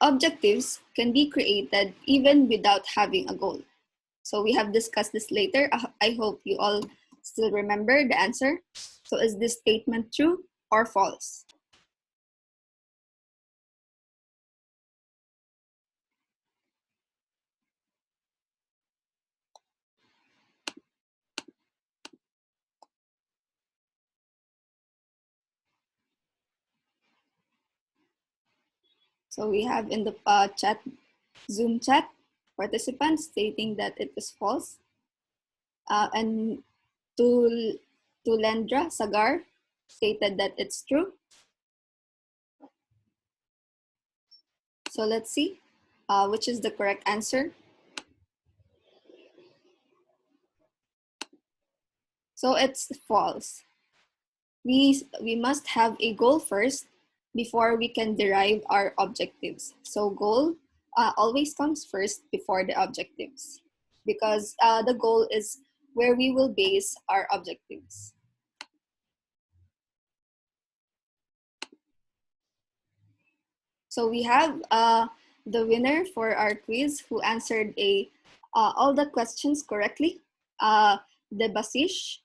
Speaker 8: Objectives can be created even without having a goal. So we have discussed this later. I hope you all still remember the answer. So is this statement true or false? So we have in the chat, Zoom chat, participants stating that it is false. And Tulendra Sagar stated that it's true. So let's see which is the correct answer. So it's false. We must have a goal first before we can derive our objectives. So goal always comes first before the objectives, because the goal is where we will base our objectives. So we have the winner for our quiz who answered all the questions correctly. Debasish,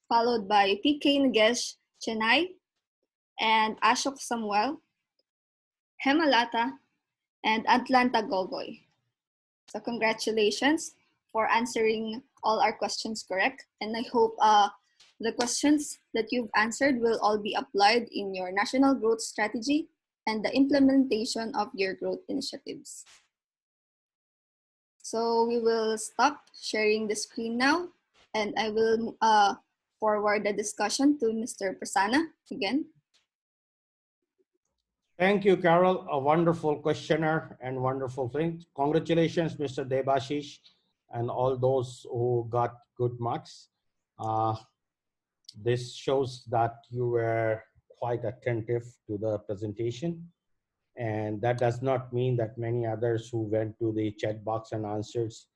Speaker 8: followed by PK Nagesh Chennai, and Ashok Samuel, Hemalata, and Atlanta Gogoy. So congratulations for answering all our questions correct. And I hope the questions that you've answered will all be applied in your national growth strategy and the implementation of your growth initiatives. So we will stop sharing the screen now, and I will forward the discussion to Mr. Prasanna again.
Speaker 3: Thank you, Carol. A wonderful questioner and wonderful thing. Congratulations, Mr. Debashish, and all those who got good marks. This shows that you were quite attentive to the presentation. And that does not mean that many others who went to the chat box and answers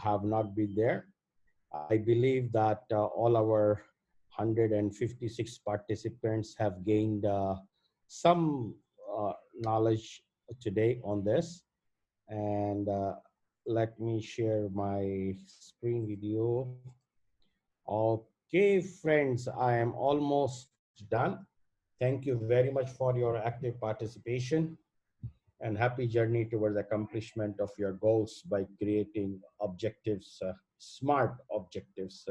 Speaker 3: have not been there. I believe that all our 156 participants have gained some knowledge today on this. And let me share my screen video. Okay, friends, I am almost done. Thank you very much for your active participation, and happy journey towards accomplishment of your goals by creating objectives, smart objectives,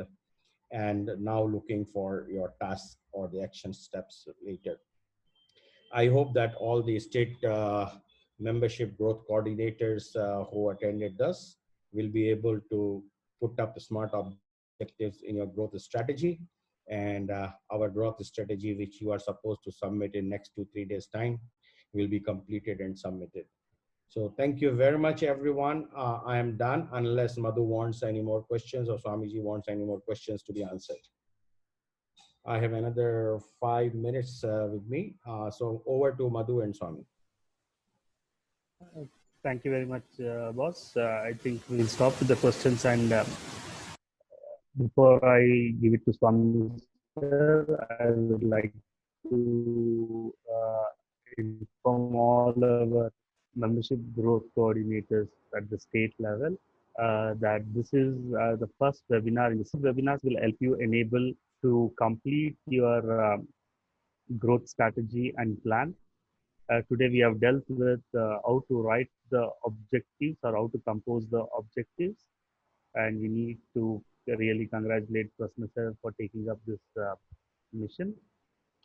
Speaker 3: and now looking for your tasks or the action steps later. I hope that all the state membership growth coordinators who attended this will be able to put up smart objectives in your growth strategy, and our growth strategy, which you are supposed to submit in next 2-3 days time, will be completed and submitted. So thank you very much, everyone. I am done unless Madhu wants any more questions or Swamiji wants any more questions to be answered. I have another 5 minutes with me. So over to Madhu and Swami.
Speaker 6: Thank you very much, boss. I think we'll stop with the questions, and before I give it to Swami, sir, I would like to inform all our membership growth coordinators at the state level that this is the first webinar. And these webinars will help you enable to complete your growth strategy and plan. Today we have dealt with how to write the objectives or how to compose the objectives, and we need to really congratulate Prasanna sir for taking up this mission.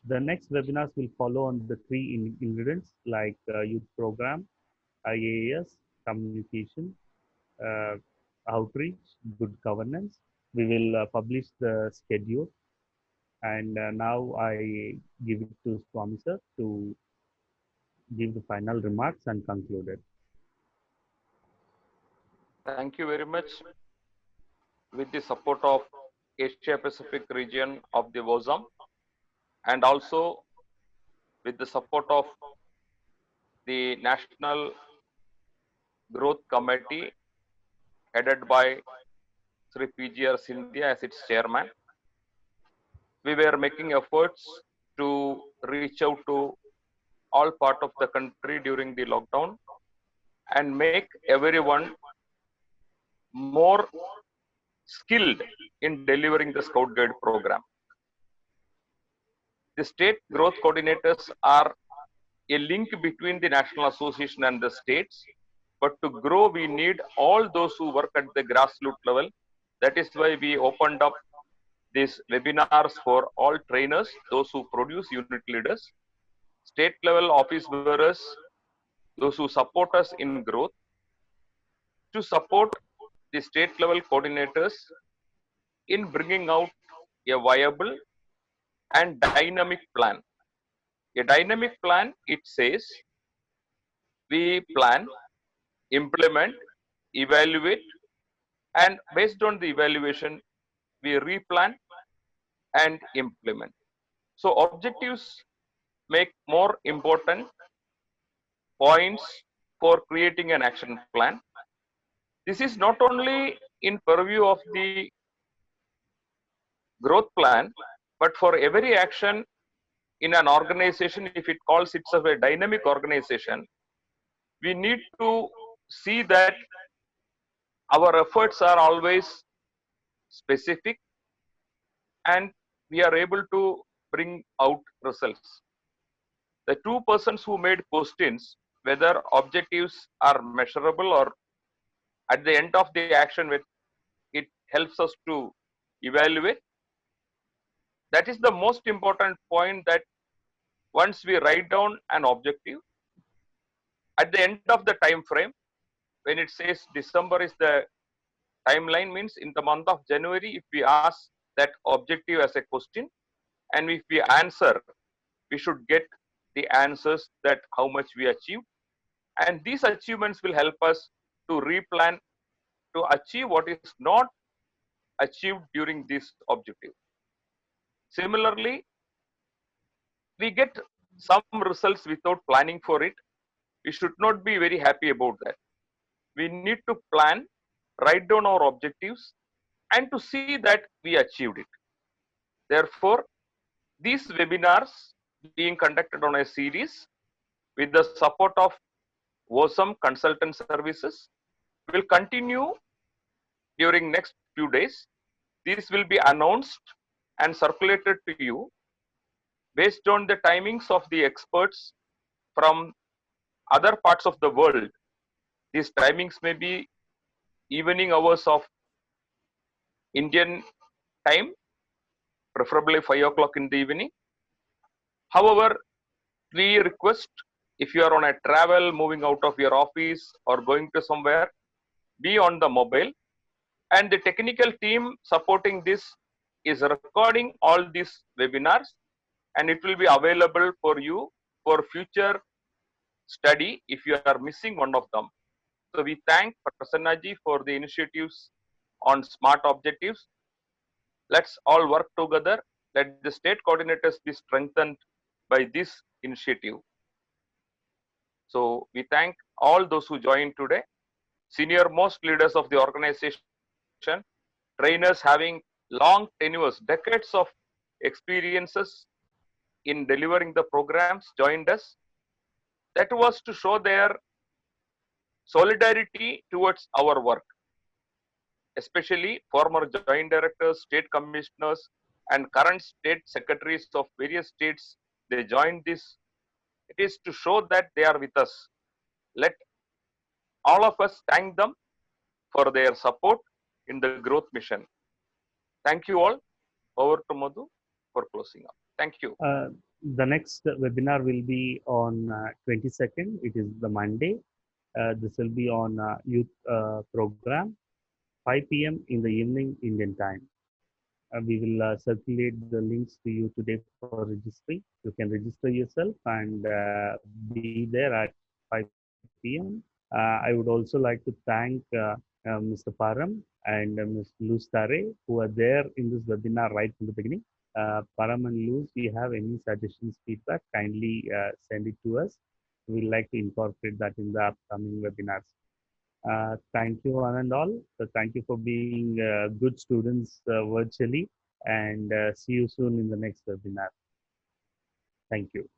Speaker 6: The next webinars will follow on the three ingredients like youth program, IAS, communication, uh, outreach, good governance. We will publish the schedule, and now I give it to Swami sir to give the final remarks and conclude it.
Speaker 2: Thank you very much. With the support of Asia Pacific region of the WOSAM, and also with the support of the National Growth Committee headed by Sri PGR Sindhya as its chairman, we were making efforts to reach out to all part of the country during the lockdown and make everyone more skilled in delivering the Scout Guide program. The state growth coordinators are a link between the National Association and the states, but to grow we need all those who work at the grassroots level. That is why we opened up these webinars for all trainers, those who produce unit leaders, state level office bearers, those who support us in growth, to support the state level coordinators in bringing out a viable and dynamic plan. A dynamic plan, it says, we plan, implement, evaluate, and based on the evaluation, we replan and implement. So objectives make more important points for creating an action plan. This is not only in purview of the growth plan, but for every action in an organization, if it calls itself a dynamic organization, we need to see that our efforts are always specific and we are able to bring out results. The two persons who made questions, whether objectives are measurable or at the end of the action, it helps us to evaluate. That is the most important point, that once we write down an objective, at the end of the time frame, when it says December is the timeline, means in the month of January, if we ask that objective as a question and if we answer, we should get the answers that how much we achieved, and these achievements will help us to replan to achieve what is not achieved during this objective. Similarly, we get some results without planning for it. We should not be very happy about that. We need to plan, write down our objectives, and to see that we achieved it. Therefore, these webinars being conducted on a series with the support of WOSAM Consultant Services will continue during next few days. These will be announced and circulated to you based on the timings of the experts from other parts of the world. These timings may be evening hours of Indian time, preferably 5 o'clock in the evening. However, we request, if you are on a travel, moving out of your office or going to somewhere, be on the mobile, and the technical team supporting this is recording all these webinars, and it will be available for you for future study if you are missing one of them. So we thank Prasanna ji for the initiatives on smart objectives. Let's all work together. Let the state coordinators be strengthened by this initiative. So we thank all those who joined today, senior most leaders of the organization, trainers having long tenures, decades of experiences in delivering the programs joined us. That was to show their solidarity towards our work. especially former joint directors, state commissioners, and current state secretaries of various states. They joined this. It is to show that they are with us. Let all of us thank them for their support in the growth mission. Thank you all. Over to Madhu for closing up. Thank you.
Speaker 6: The next webinar will be on 22nd. It is the Monday. This will be on youth program, 5 p.m. in the evening Indian time. We will circulate the links to you today for registry. You can register yourself and be there at 5 p.m. I would also like to thank Mr. Param and Ms. Luz Tare, who are there in this webinar right from the beginning. Param and Luz, if you have any suggestions, feedback, kindly send it to us. We'd like to incorporate that in the upcoming webinars. Thank you one and all. So thank you for being good students virtually, and see you soon in the next webinar. Thank you.